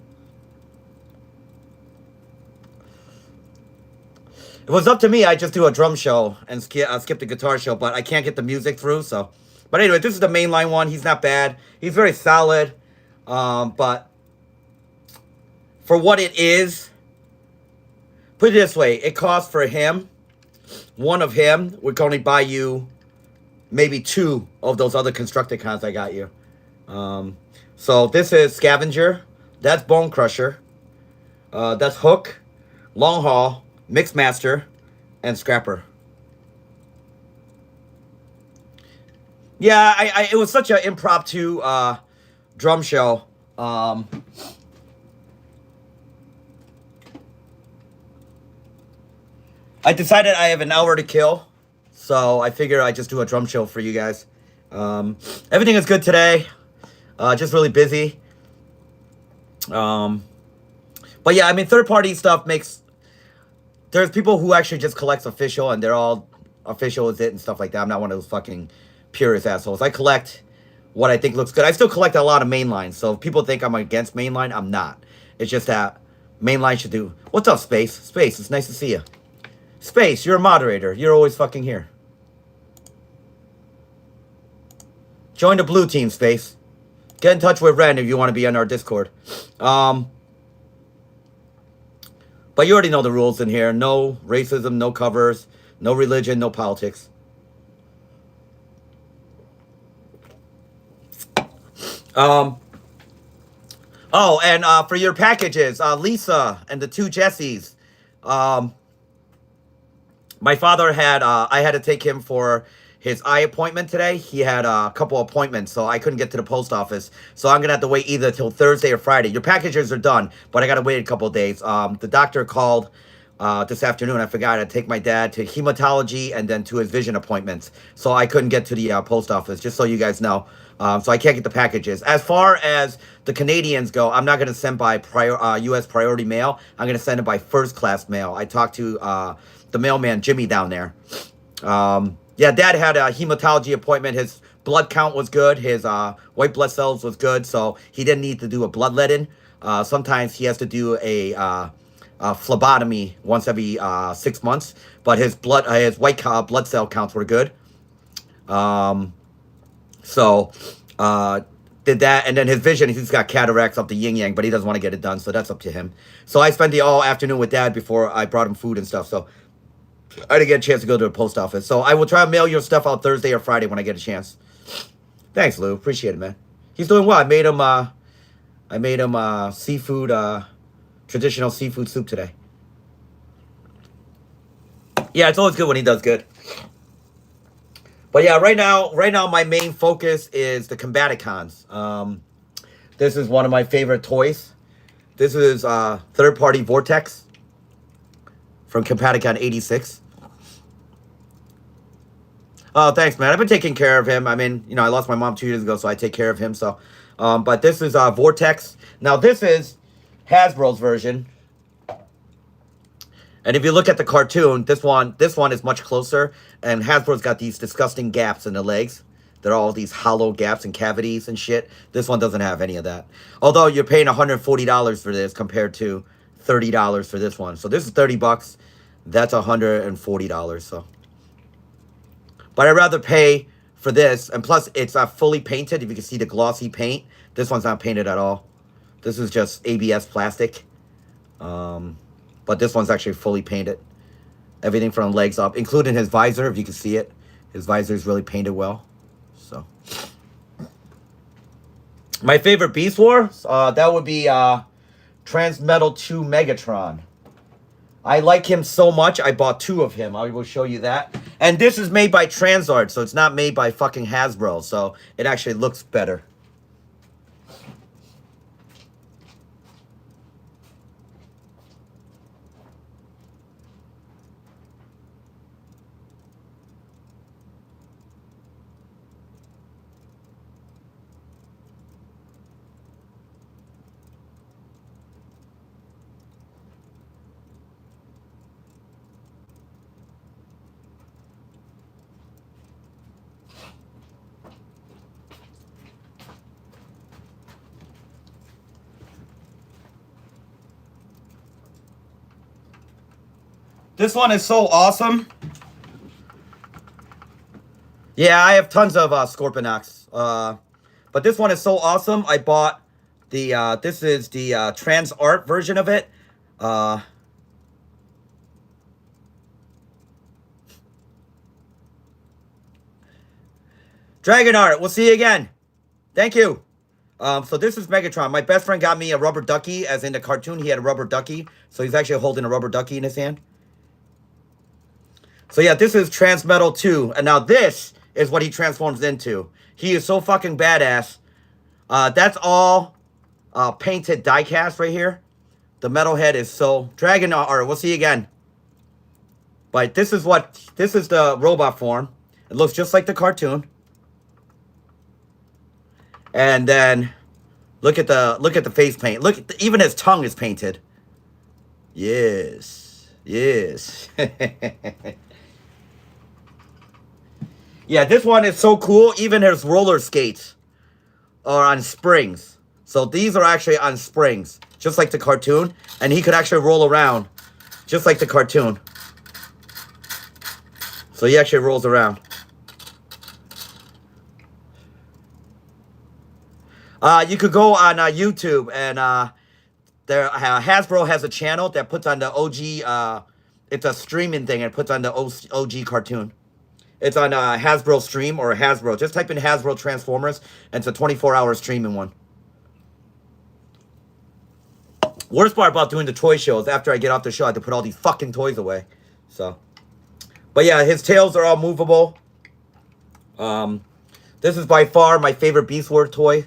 Speaker 1: If it was up to me, I'd just do a drum show and skip the guitar show, but I can't get the music through, so. But anyway, this is the mainline one. He's not bad. He's very solid. But for what it is, put it this way, it costs for him, one of him, we can only buy you maybe 2 of those other Constructicons I got you. So this is Scavenger, that's Bone Crusher, that's Hook, Long Haul, Mixmaster, and Scrapper. Yeah, it was such an impromptu drum show. I decided I have an hour to kill, so I figured I'd just do a drum show for you guys. Everything is good today. Just really busy. But yeah, I mean, third-party stuff makes... There's people who actually just collects official, and they're all official is it and stuff like that. I'm not one of those fucking purist assholes. I collect what I think looks good. I still collect a lot of mainline, so if people think I'm against mainline, I'm not. It's just that mainline should do... What's up, Space? Space, it's nice to see you. Space, you're a moderator. You're always fucking here. Join the blue team, Space. Get in touch with Ren if you want to be on our Discord. But you already know the rules in here. No racism, no covers, no religion, no politics. Oh, and for your packages, Lisa and the 2 Jessies. My father had, I had to take him for his eye appointment today. He had a couple appointments, so I couldn't get to the post office. So I'm going to have to wait either till Thursday or Friday. Your packages are done, but I got to wait a couple of days. The doctor called this afternoon. I forgot to take my dad to hematology and then to his vision appointments. So I couldn't get to the post office, just so you guys know. So I can't get the packages. As far as the Canadians go, I'm not going to send by U.S. priority mail. I'm going to send it by first-class mail. I talked to the mailman, Jimmy, down there. Yeah, Dad had a hematology appointment. His blood count was good. His white blood cells was good, so he didn't need to do a bloodletting. Sometimes he has to do a phlebotomy once every 6 months, but his white blood cell counts were good. So did that, and then his vision, he's got cataracts up the yin-yang, but he doesn't want to get it done, so that's up to him. So I spent the all afternoon with Dad before I brought him food and stuff, so I didn't get a chance to go to the post office. So I will try to mail your stuff out Thursday or Friday when I get a chance. Thanks, Lou. Appreciate it, man. He's doing well. I made him seafood, traditional seafood soup today. Yeah, it's always good when he does good. But yeah, right now my main focus is the Combaticons. This is one of my favorite toys. This is third-party Vortex from Combaticon 86. Oh, thanks, man. I've been taking care of him. I mean, you know, I lost my mom 2 years ago, so I take care of him. So, but this is Vortex. Now, this is Hasbro's version. And if you look at the cartoon, this one is much closer. And Hasbro's got these disgusting gaps in the legs. They're all these hollow gaps and cavities and shit. This one doesn't have any of that. Although you're paying $140 for this compared to $30 for this one. So this is $30. That's $140. So, but I'd rather pay for this. And plus, it's fully painted. If you can see the glossy paint, this one's not painted at all. This is just ABS plastic. But this one's actually fully painted. Everything from legs up, including his visor, if you can see it. His visor is really painted well. So, my favorite Beast Wars, that would be Transmetal 2 Megatron. I like him so much, I bought 2 of him. I will show you that. And this is made by Transart, so it's not made by fucking Hasbro. So, it actually looks better. This one is so awesome. Yeah, I have tons of Scorponok's. But this one is so awesome. I bought This is the trans art version of it. Dragon art. We'll see you again. Thank you. So this is Megatron. My best friend got me a rubber ducky, as in the cartoon. He had a rubber ducky, so he's actually holding a rubber ducky in his hand. So yeah, this is Transmetal 2, and now this is what he transforms into. He is so fucking badass. That's all painted die-cast right here. The metal head is so... Dragon art. We'll see you again. But this is the robot form. It looks just like the cartoon. And then look at the face paint. Even his tongue is painted. Yes. Yes. Yeah, this one is so cool. Even his roller skates are on springs. So these are actually on springs, just like the cartoon. And he could actually roll around, just like the cartoon. So he actually rolls around. You could go on YouTube and Hasbro has a channel that puts on the OG. It's a streaming thing and puts on the OG cartoon. It's on Hasbro Stream or Hasbro. Just type in Hasbro Transformers, and it's a 24-hour streaming one. Worst part about doing the toy shows, after I get off the show, I have to put all these fucking toys away. So, but yeah, his tails are all movable. This is by far my favorite Beast Wars toy.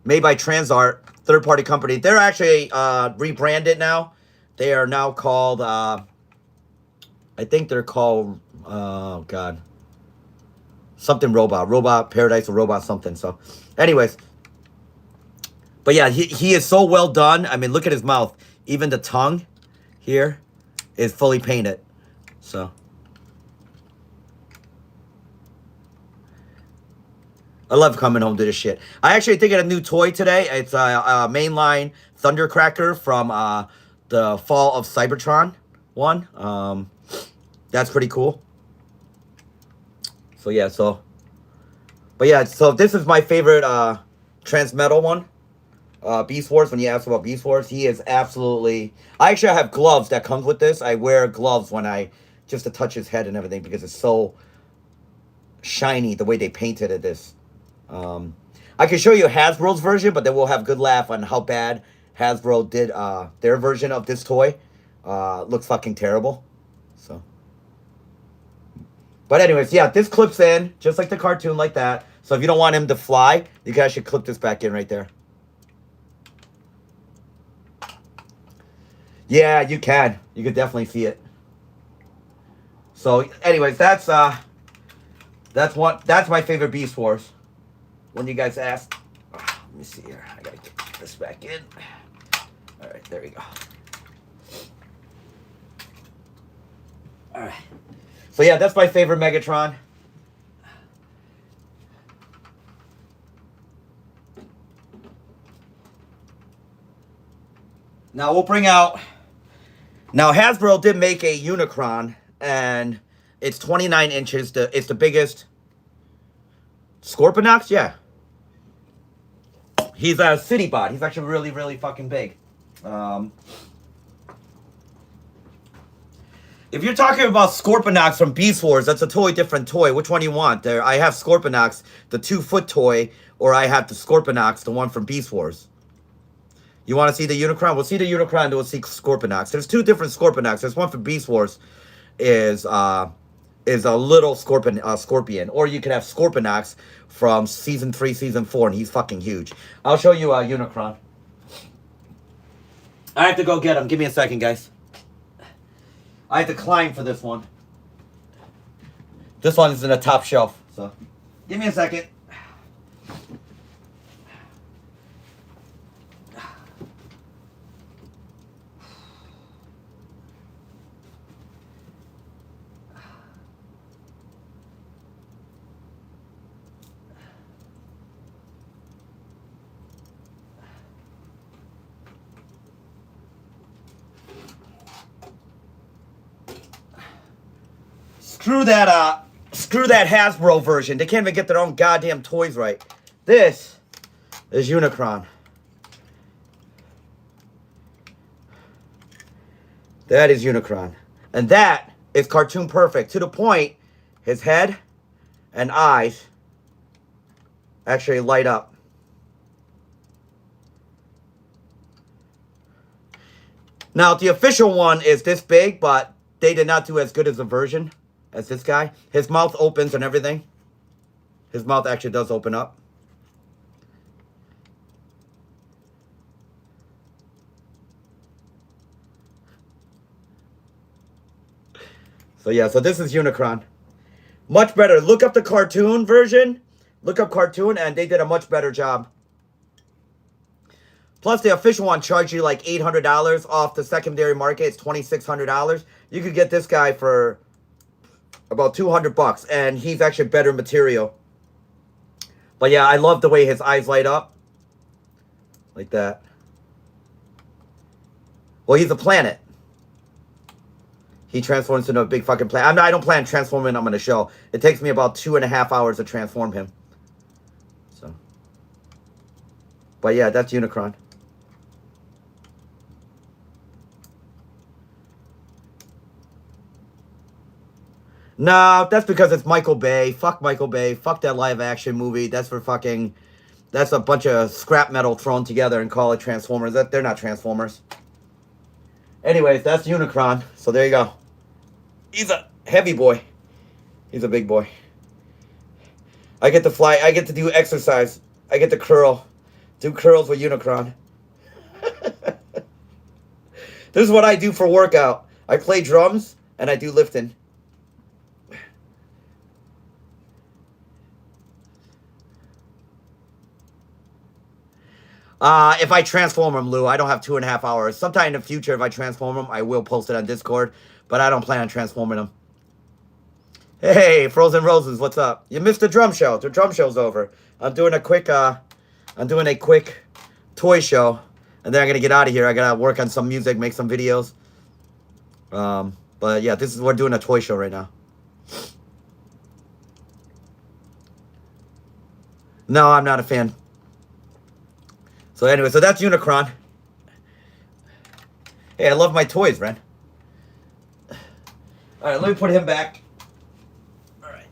Speaker 1: Made by Transart, third-party company. They're actually rebranded now. They are now called, I think they're called, oh, God. Something Robot. Robot Paradise or Robot something. So, anyways. But yeah, he is so well done. I mean, look at his mouth. Even the tongue here is fully painted. So. I love coming home to this shit. I actually did get a new toy today. It's a mainline Thundercracker from the Fall of Cybertron one. That's pretty cool. So yeah, but yeah, so this is my favorite Transmetal one. Beast Wars, when you ask about Beast Wars, he is absolutely... I have gloves that comes with this. I wear gloves just to touch his head and everything, because it's so shiny the way they painted it. I can show you Hasbro's version, but then we'll have a good laugh on how bad Hasbro did their version of this toy. Looks fucking terrible. So, but anyways, yeah, this clips in just like the cartoon, like that. So if you don't want him to fly, you guys should clip this back in right there. Yeah, you can. You could definitely see it. So, anyways, that's my favorite Beast Wars. When you guys ask, let me see here. I gotta get this back in. All right, there we go. All right. So yeah, that's my favorite Megatron. Now we'll bring out. Now Hasbro did make a Unicron, and it's 29 inches. It's the biggest. Scorpionox, yeah. He's a city bot. He's actually really, really fucking big. If you're talking about Scorpionox from Beast Wars, that's a totally different toy. Which one do you want? There, I have Scorpionox, the 2-foot toy, or I have the Scorpionox, the one from Beast Wars. You want to see the Unicron? We'll see the Unicron, and we'll see Scorpionox. There's two different Scorpionox. There's one for Beast Wars, is a little scorpion, or you could have Scorpionox from season 3, season 4, and he's fucking huge. I'll show you Unicron. I have to go get him. Give me a second, guys. I have to climb for this one. This one is in the top shelf, so give me a second. Screw that Hasbro version. They can't even get their own goddamn toys right. This is Unicron. That is Unicron. And that is cartoon perfect. To the point, his head and eyes actually light up. Now, the official one is this big, but they did not do as good as a version as this guy. His mouth opens and everything. His mouth actually does open up. So yeah, so this is Unicron. Much better. Look up the cartoon version. Look up cartoon, and they did a much better job. Plus, the official one charged you like $800 off the secondary market. It's $2,600. You could get this guy for about $200, and he's actually better material. But yeah, I love the way his eyes light up. Like that. Well, he's a planet. He transforms into a big fucking planet. I don't plan transforming him in a show. It takes me about 2.5 hours to transform him. So. But yeah, that's Unicron. No, that's because it's Michael Bay. Fuck Michael Bay. Fuck that live action movie. That's for fucking... That's a bunch of scrap metal thrown together and call it Transformers. They're not Transformers. Anyways, that's Unicron. So there you go. He's a heavy boy. He's a big boy. I get to fly. I get to do exercise. I get to curl. Do curls with Unicron. This is what I do for workout. I play drums and I do lifting. If I transform him, Lou, I don't have 2.5 hours. Sometime in the future, if I transform him, I will post it on Discord. But I don't plan on transforming him. Hey, Frozen Roses, what's up? You missed the drum show. The drum show's over. I'm doing a quick toy show. And then I'm going to get out of here. I got to work on some music, make some videos. But yeah, we're doing a toy show right now. No, I'm not a fan. So anyway, so that's Unicron. Hey, I love my toys, Ren. All right, let me put him back. All right.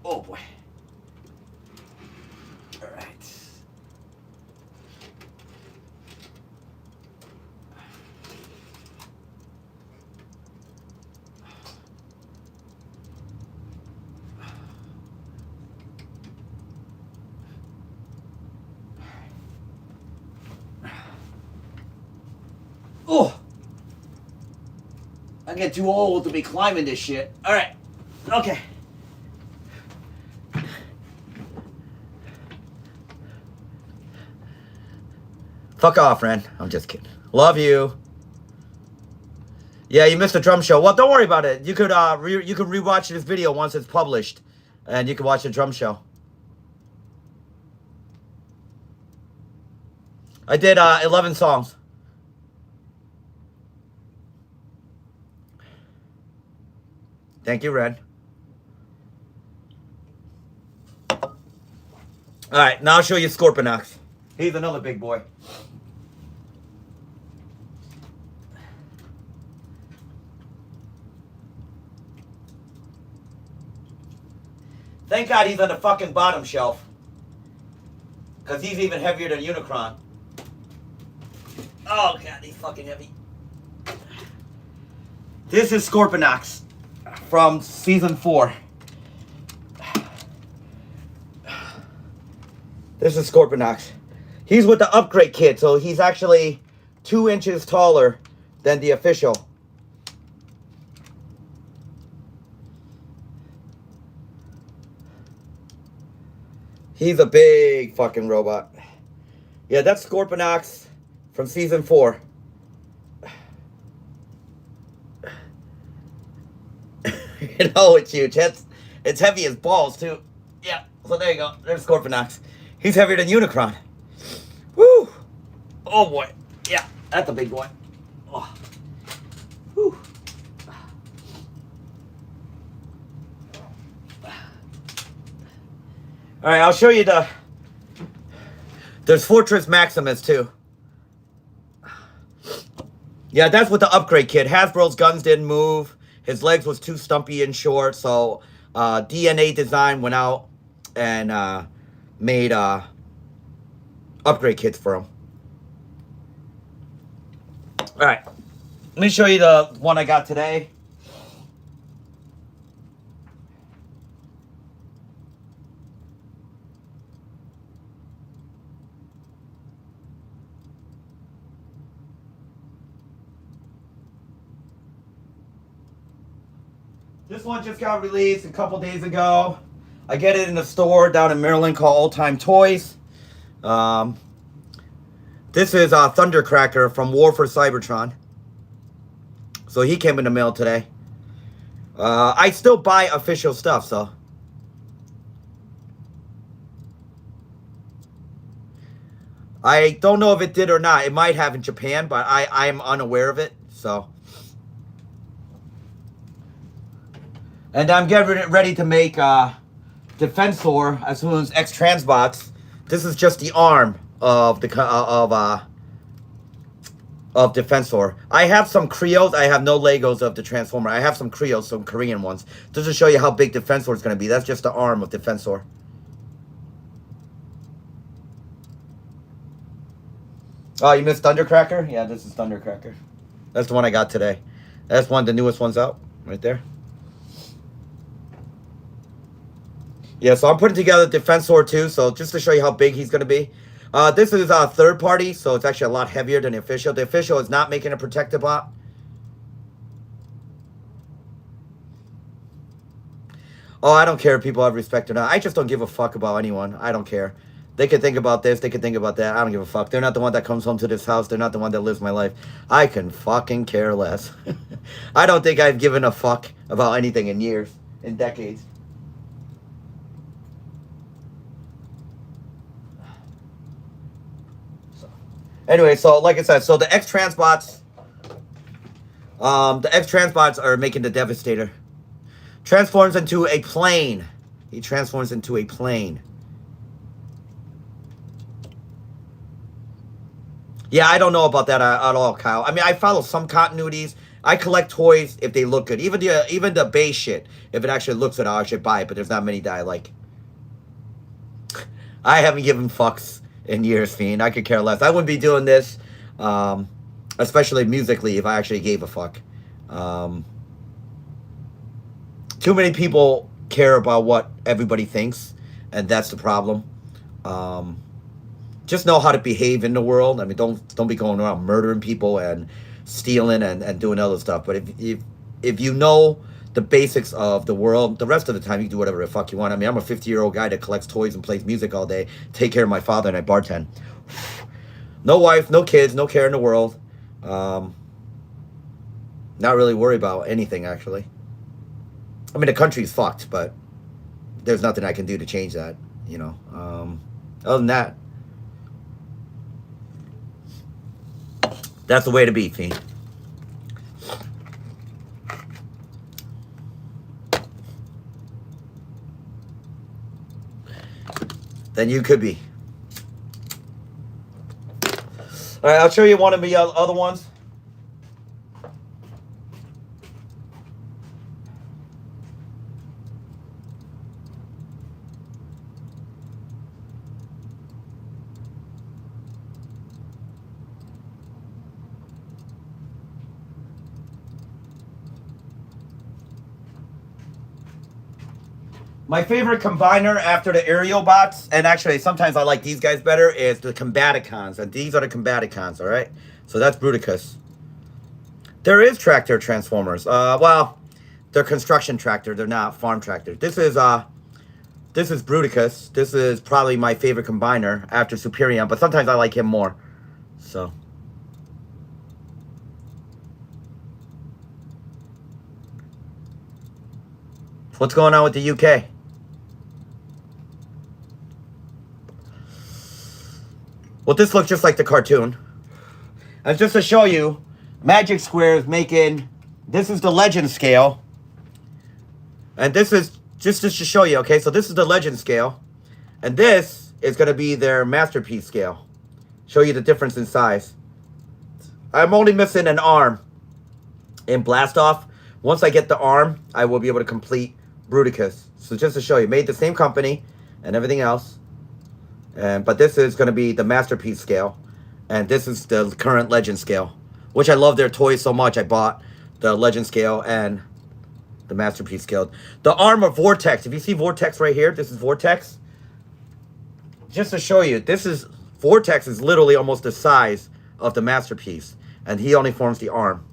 Speaker 1: Oh, boy. All right. Oh! I get too old to be climbing this shit. Alright. Okay. Fuck off, Ren. I'm just kidding. Love you. Yeah, you missed the drum show. Well, don't worry about it. You could you could rewatch this video once it's published. And you can watch the drum show. I did 11 songs. Thank you, Red. Alright, now I'll show you Scorpionox. He's another big boy. Thank God he's on the fucking bottom shelf. Because he's even heavier than Unicron. Oh, God, he's fucking heavy. This is Scorpionox from season 4. This is Scorpionox. He's with the upgrade kit, so he's actually 2 inches taller than the official. He's a big fucking robot. Yeah, that's Scorpionox from season 4. You know, it's huge. It's heavy as balls, too. Yeah, so there you go. There's Scorpionox. He's heavier than Unicron. Woo! Oh, boy. Yeah, that's a big boy. Oh. Woo. All right, I'll show you the... There's Fortress Maximus, too. Yeah, that's with the upgrade kit. Hasbro's guns didn't move. His legs was too stumpy and short, so DNA Design went out and made upgrade kits for him. All right, let me show you the one I got today. This one just got released a couple days ago. I get it in the store down in Maryland called Old Time Toys. This is Thundercracker from War for Cybertron. So he came in the mail today. I still buy official stuff, so. I don't know if it did or not. It might have in Japan, but I am unaware of it, so. And I'm getting ready to make Defensor as soon as X Transbots. This is just the arm of the Defensor. I have some Creos. I have no Legos of the Transformer. I have some Creos, some Korean ones. Just to show you how big Defensor is going to be. That's just the arm of Defensor. Oh, you missed Thundercracker? Yeah, this is Thundercracker. That's the one I got today. That's one of the newest ones out. Right there. Yeah, so I'm putting together Defensor too, so just to show you how big he's going to be. This is a third party, so it's actually a lot heavier than the official. The official is not making a protective bot. Oh, I don't care if people have respect or not. I just don't give a fuck about anyone. I don't care. They can think about this, they can think about that. I don't give a fuck. They're not the one that comes home to this house. They're not the one that lives my life. I can fucking care less. I don't think I've given a fuck about anything in years, in decades. Anyway, so like I said, so the X Transbots are making the Devastator. Transforms into a plane. He transforms into a plane. Yeah, I don't know about that at all, Kyle. I mean, I follow some continuities. I collect toys if they look good. Even the base shit, if it actually looks good, I should buy it. But there's not many that I like. I haven't given fucks in years, Fiend. I could care less. I wouldn't be doing this, especially musically, if I actually gave a fuck. Too many people care about what everybody thinks, and that's the problem. Just know how to behave in the world. I mean, don't be going around murdering people and stealing and doing other stuff. But if you know the basics of the world, the rest of the time you can do whatever the fuck you want. I mean, I'm a 50-year-old guy that collects toys and plays music all day, take care of my father, and I bartend. No wife, no kids, no care in the world. Not really worried about anything, actually. I mean, the country's fucked, but there's nothing I can do to change that, you know. Other than that, that's the way to be, Fiend. Then you could be. All right, I'll show you one of the other ones. My favorite combiner after the aerial bots, and actually sometimes I like these guys better, is the Combaticons. And these are the Combaticons, all right? So that's Bruticus. There is tractor transformers. Well, they're construction tractor. They're not farm tractor. This is Bruticus. This is probably my favorite combiner after Superion, but sometimes I like him more. So. What's going on with the UK? Well, this looks just like the cartoon. And just to show you, Magic Square is making, this is the Legend scale. And this is, just to show you, okay, so this is the Legend scale. And this is going to be their masterpiece scale. Show you the difference in size. I'm only missing an arm in Blast Off. Once I get the arm, I will be able to complete Bruticus. So just to show you, made the same company and everything else. But this is going to be the masterpiece scale. And this is the current legend scale. Which I love their toys so much. I bought the legend scale and the masterpiece scale. The arm of Vortex. If you see Vortex right here, this is Vortex. Just to show you, this is Vortex is literally almost the size of the masterpiece. And he only forms the arm.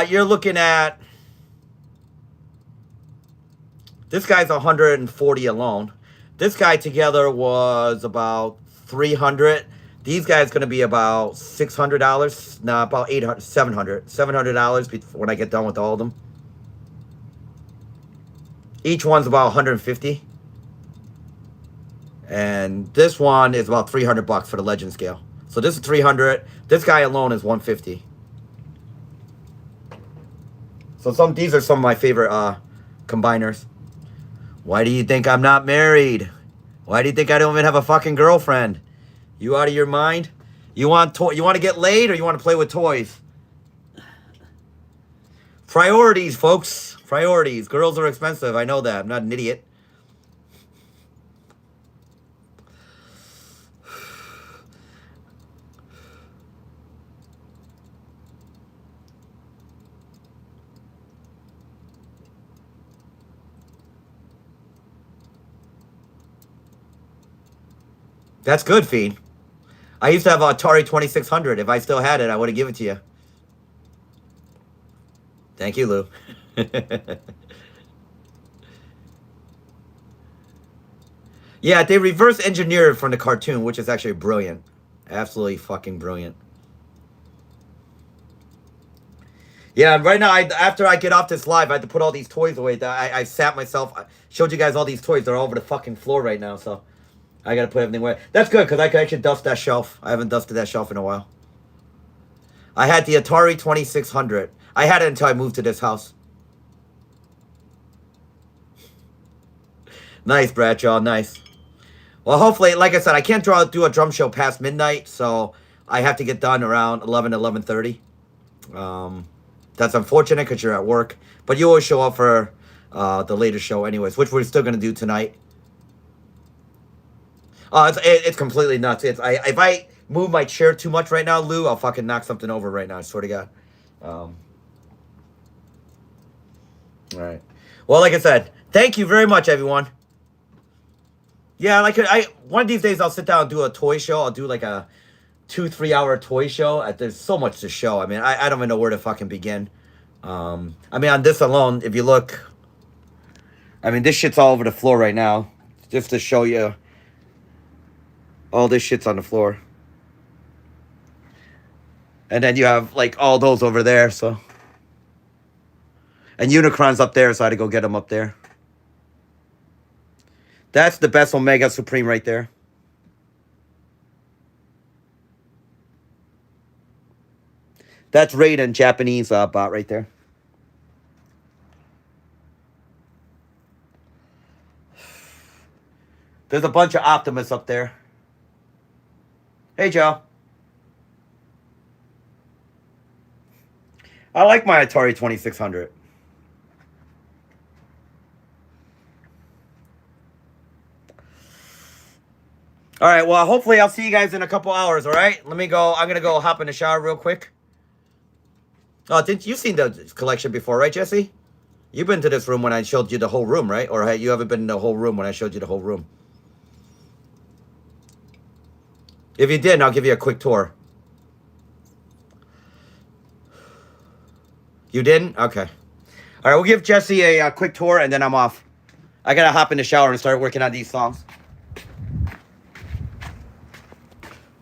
Speaker 1: You're looking at... This guy's 140 alone. This guy together was about 300. These guys going to be about $600. No, about $800, $700 when I get done with all of them. Each one's about 150. And this one is about 300 bucks for the legend scale. So this is 300. This guy alone is 150. So these are some of my favorite combiners. Why do you think I'm not married? Why do you think I don't even have a fucking girlfriend? You out of your mind? You want to get laid or you want to play with toys? Priorities, folks. Priorities. Girls are expensive. I know that. I'm not an idiot. That's good, Fiend. I used to have an Atari 2600. If I still had it, I would have given it to you. Thank you, Lou. Yeah, they reverse engineered from the cartoon, which is actually brilliant. Absolutely fucking brilliant. Yeah, right now, after I get off this live, I have to put all these toys away. I sat myself, I showed you guys all these toys. They're all over the fucking floor right now, so I got to put everything away. That's good, because I can actually dust that shelf. I haven't dusted that shelf in a while. I had the Atari 2600. I had it until I moved to this house. Nice, Bradshaw, nice. Well, hopefully, like I said, I can't do a drum show past midnight, so I have to get done around 11, 11:30. That's unfortunate because you're at work, but you always show up for the later show anyways, which we're still going to do tonight. It's completely nuts. If I move my chair too much right now, Lou, I'll fucking knock something over right now, I swear to God. All right. Well, like I said, thank you very much, everyone. Yeah, one of these days I'll sit down and do a toy show. I'll do like a 2-3 hour toy show. There's so much to show. I mean, I don't even know where to fucking begin. I mean, on this alone, if you look, I mean, this shit's all over the floor right now. Just to show you, all this shit's on the floor. And then you have like all those over there, so. And Unicron's up there, so I had to go get him up there. That's the best Omega Supreme right there. That's Raiden, Japanese bot right there. There's a bunch of Optimus up there. Hey, Joe. I like my Atari 2600. All right, well, hopefully I'll see you guys in a couple hours, all right? Let me go. I'm going to go hop in the shower real quick. Oh, you've seen the collection before, right, Jesse? You've been to this room when I showed you the whole room, right? Or you haven't been in the whole room when I showed you the whole room? If you didn't, I'll give you a quick tour. You didn't? Okay. All right, we'll give Jesse a quick tour, and then I'm off. I got to hop in the shower and start working on these songs.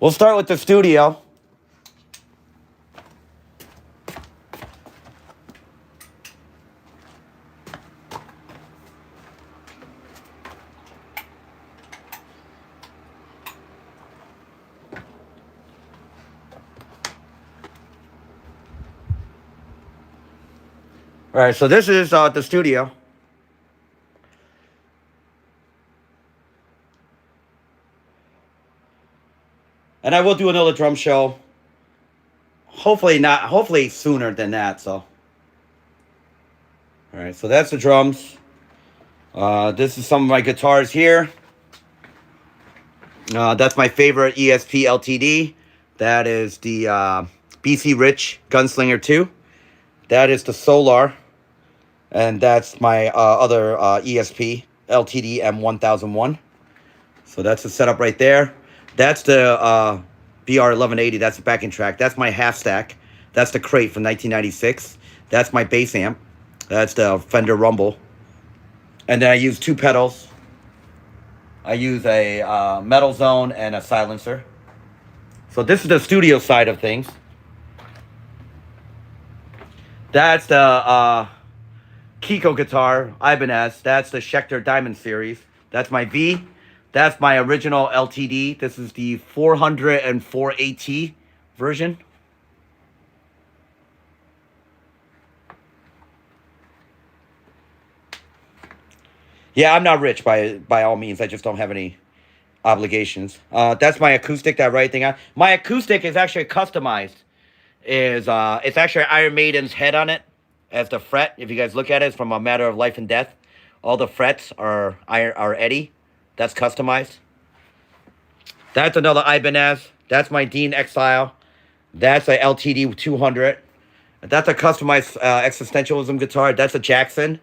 Speaker 1: We'll start with the studio. All right, so this is the studio. And I will do another drum show. Hopefully sooner than that, so. Alright, so that's the drums. This is some of my guitars here. That's my favorite ESP LTD. That is the BC Rich Gunslinger 2. That is the Solar. And that's my other ESP LTD M1001. So that's the setup right there. That's the BR1180. That's the backing track. That's my half stack. That's the crate from 1996. That's my bass amp. That's the Fender Rumble. And then I use two pedals. I use a Metal Zone and a silencer. So this is the studio side of things. That's the Kiko guitar, Ibanez. That's the Schecter Diamond Series. That's my V. That's my original LTD. This is the 404 AT version. Yeah, I'm not rich by all means. I just don't have any obligations. That's my acoustic that I write thing on. My acoustic is actually customized. It's actually Iron Maiden's head on it as the fret. If you guys look at it, it's from A Matter of Life and Death. All the frets are Eddie. That's customized. That's another Ibanez. That's my Dean Exile. That's a LTD 200. That's a customized Existentialism guitar. That's a Jackson.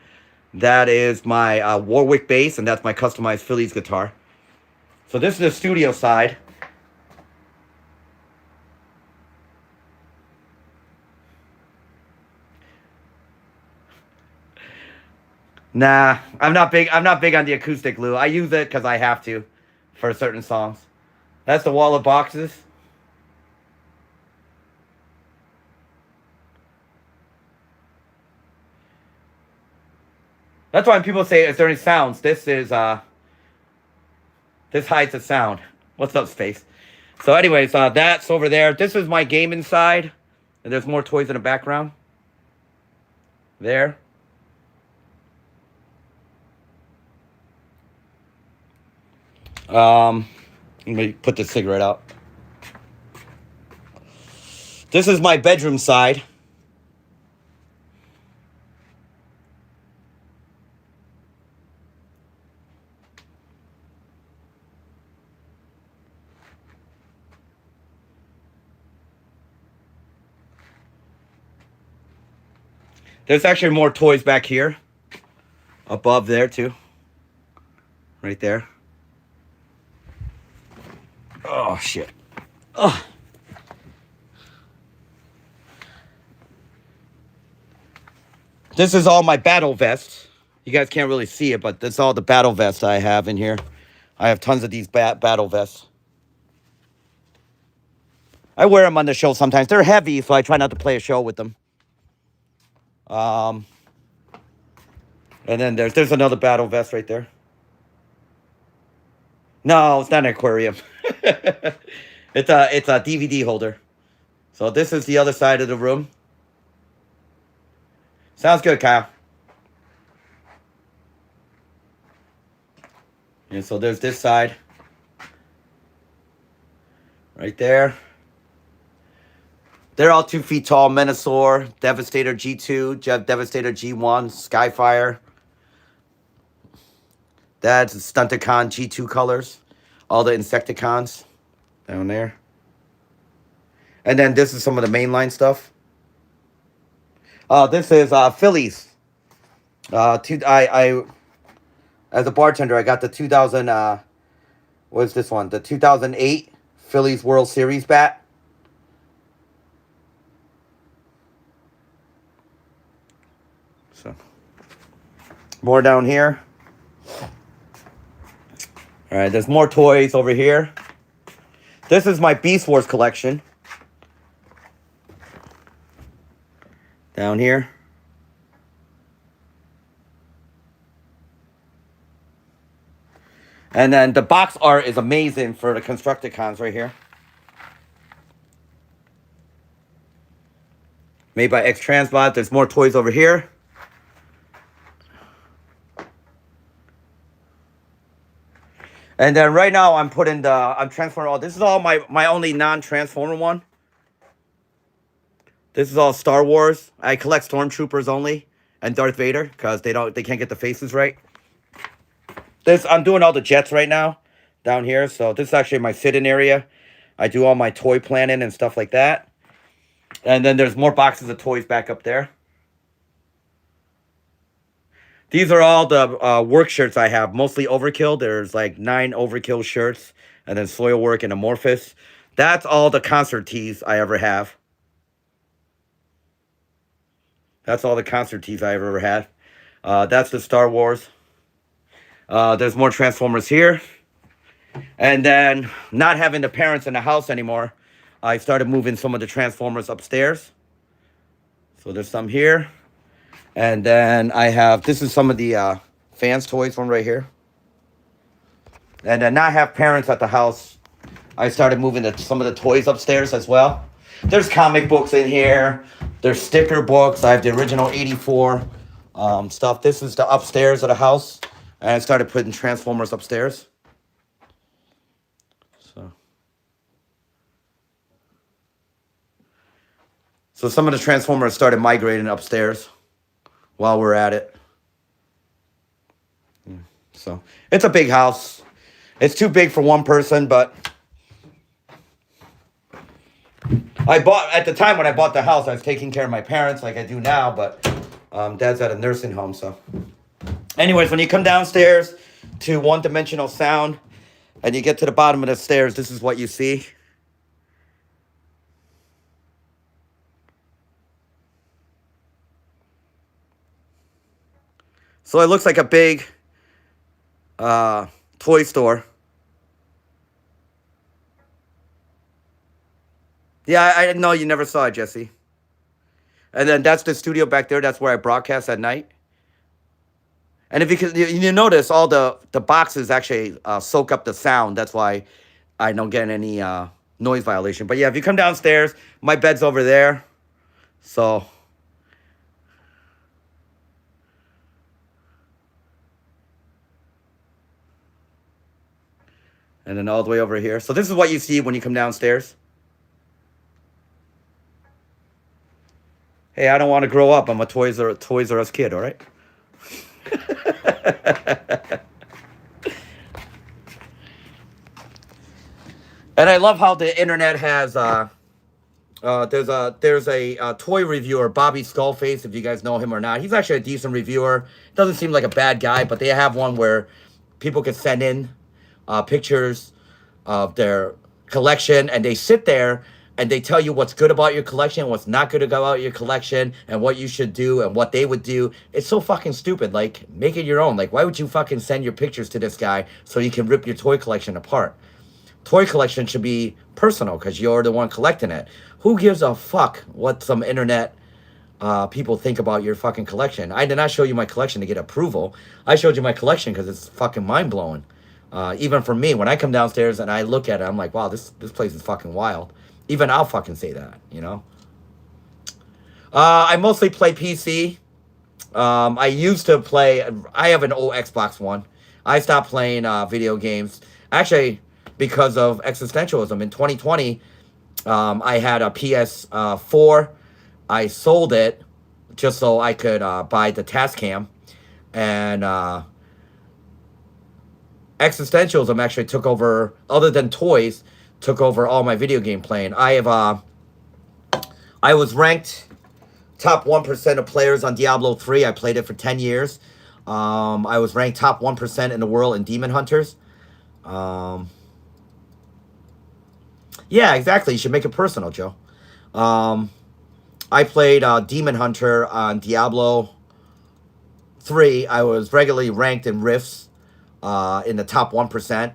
Speaker 1: That is my Warwick bass, and that's my customized Phillies guitar. So this is the studio side. Nah, I'm not big on the acoustic, Lou. I use it because I have to for certain songs. That's the wall of boxes. That's why when people say, is there any sounds? This hides the sound. What's up, Space? So anyways, that's over there. This is my game inside. And there's more toys in the background. There. Let me put the cigarette out. This is my bedroom side. There's actually more toys back here. Above there, too. Right there. Oh, shit. Oh. This is all my battle vests. You guys can't really see it, but that's all the battle vests I have in here. I have tons of these battle vests. I wear them on the show sometimes. They're heavy, so I try not to play a show with them. And then there's another battle vest right there. No, it's not an aquarium. It's a DVD holder. So this is the other side of the room. Sounds good, Kyle. And so there's this side. Right there. They're all 2 feet tall. Menasor, Devastator G2, Devastator G1, Skyfire. That's Stunticon G2 colors. All the Insecticons down there. And then this is some of the mainline stuff. This is Phillies. I as a bartender, I got the 2000. What's this one? The 2008 Phillies World Series bat. So more down here. All right, there's more toys over here. This is my Beast Wars collection. Down here. And then the box art is amazing for the Constructicons right here. Made by X-Transbot. There's more toys over here. And then right now I'm transferring all. This is all my only non-transformer one. This is all Star Wars. I collect Stormtroopers only and Darth Vader because they can't get the faces right. I'm doing all the jets right now down here. So this is actually my sit-in area. I do all my toy planning and stuff like that. And then there's more boxes of toys back up there. These are all the work shirts I have, mostly Overkill. There's like 9 Overkill shirts, and then Soilwork and Amorphous. That's all the concert tees I ever have. That's all the concert tees I ever had. That's the Star Wars. There's more Transformers here. And then, not having the parents in the house anymore, I started moving some of the Transformers upstairs. So there's some here. And then I have, this is some of the fans' toys from right here. And then not have parents at the house, I started moving some of the toys upstairs as well. There's comic books in here. There's sticker books. I have the original 84 stuff. This is the upstairs of the house. And I started putting Transformers upstairs. So some of the Transformers started migrating upstairs while we're at it. So it's a big house. It's too big for one person, but at the time when I bought the house, I was taking care of my parents like I do now, but Dad's at a nursing home, so. Anyways, when you come downstairs to One Dimensional Sound and you get to the bottom of the stairs, this is what you see. So it looks like a big toy store. Yeah, I know you never saw it, Jesse. And then that's the studio back there. That's where I broadcast at night. And if you notice, all the boxes actually soak up the sound. That's why I don't get any noise violation. But yeah, if you come downstairs, my bed's over there. So. And then all the way over here. So this is what you see when you come downstairs. Hey, I don't want to grow up. I'm a Toys R Us kid, all right? And I love how the internet has there's a toy reviewer, Bobby Skullface, if you guys know him or not. He's actually a decent reviewer. Doesn't seem like a bad guy, but they have one where people can send in pictures of their collection, and they sit there and they tell you what's good about your collection, what's not good about your collection, and what you should do and what they would do. It's so fucking stupid. Like, make it your own. Like, why would you fucking send your pictures to this guy so you can rip your toy collection apart? Toy collection should be personal because you're the one collecting it. Who gives a fuck what some internet people think about your fucking collection? I did not show you my collection to get approval. I showed you my collection because it's fucking mind-blowing. Even for me, when I come downstairs and I look at it, I'm like, wow, this place is fucking wild. Even I'll fucking say that, you know? I mostly play PC. I used to play, I have an old Xbox One. I stopped playing video games. Actually, because of existentialism. In 2020, I had a PS4. I sold it just so I could buy the Tascam. And existentialism actually took over, other than toys, took over all my video game playing. I was ranked top 1% of players on Diablo 3. I played it for 10 years. I was ranked top 1% in the world in Demon Hunters. Yeah, exactly. You should make it personal, Joe. I played Demon Hunter on Diablo 3. I was regularly ranked in Rifts in the top 1%.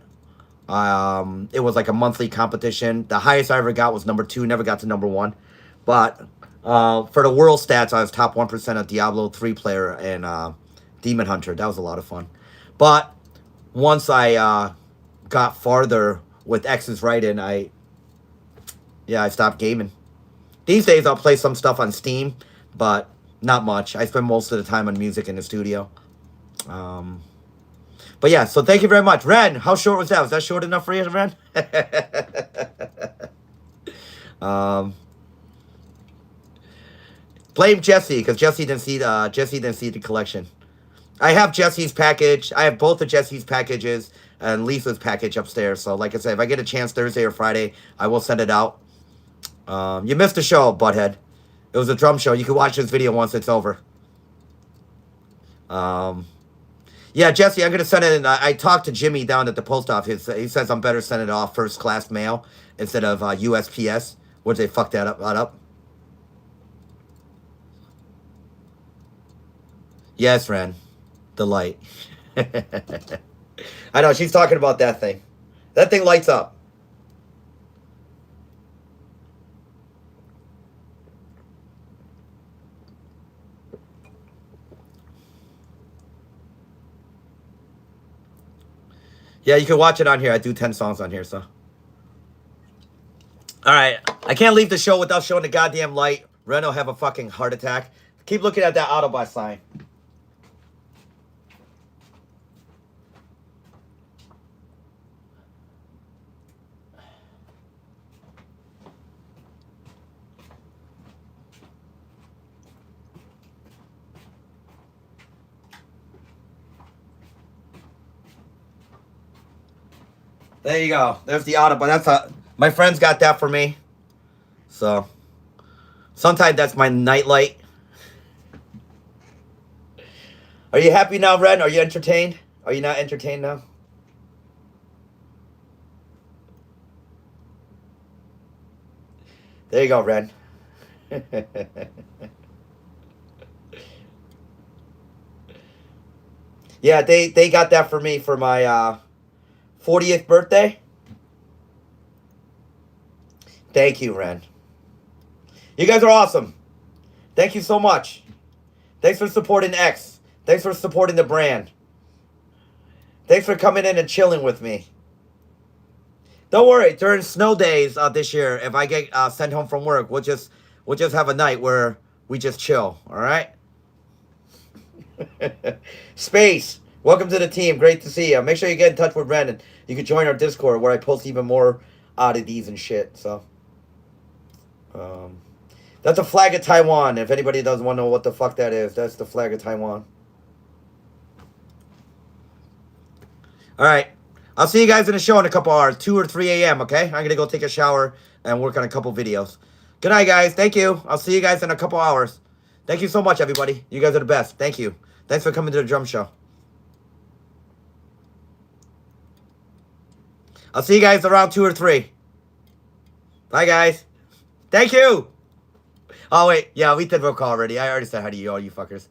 Speaker 1: It was like a monthly competition. The highest I ever got was number 2. Never got to number 1. But for the world stats, I was top 1% of Diablo 3 player and Demon Hunter. That was a lot of fun. But once I got farther with X's writing, I stopped gaming. These days, I'll play some stuff on Steam, but not much. I spend most of the time on music in the studio. But But yeah, so thank you very much. Ren, how short was that? Was that short enough for you, Ren? Blame Jesse, because Jesse didn't see the collection. I have Jesse's package. I have both of Jesse's packages and Lisa's package upstairs. So like I said, if I get a chance Thursday or Friday, I will send it out. You missed the show, butthead. It was a drum show. You can watch this video once it's over. Yeah, Jesse, I'm going to send it in. I talked to Jimmy down at the post office. He says I'm better sending it off first class mail instead of USPS. Would they fuck that up? Yes, Ren. The light. I know, she's talking about that thing. That thing lights up. Yeah, you can watch it on here. I do 10 songs on here, so. Alright. I can't leave the show without showing the goddamn light. Ren will have a fucking heart attack. Keep looking at that Autobot sign. There you go. There's the Autobot. My friends got that for me. So, sometimes that's my nightlight. Are you happy now, Ren? Are you entertained? Are you not entertained now? There you go, Ren. Yeah, they got that for me for my 40th birthday. Thank you, Ren. You guys are awesome. Thank you so much. Thanks for supporting X. Thanks for supporting the brand. Thanks for coming in and chilling with me. Don't worry, during snow days this year, if I get sent home from work, we'll just have a night where we just chill, all right? Space, welcome to the team. Great to see you. Make sure you get in touch with Ren and you can join our Discord where I post even more oddities and shit. So, that's a flag of Taiwan. If anybody doesn't want to know what the fuck that is, that's the flag of Taiwan. All right. I'll see you guys in the show in a couple hours, 2 or 3 a.m., okay? I'm going to go take a shower and work on a couple videos. Good night, guys. Thank you. I'll see you guys in a couple hours. Thank you so much, everybody. You guys are the best. Thank you. Thanks for coming to the drum show. I'll see you guys around 2 or 3. Bye, guys. Thank you. Oh, wait. Yeah, we did roll call already. I already said hi to you, all you fuckers.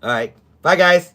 Speaker 1: All right. Bye, guys.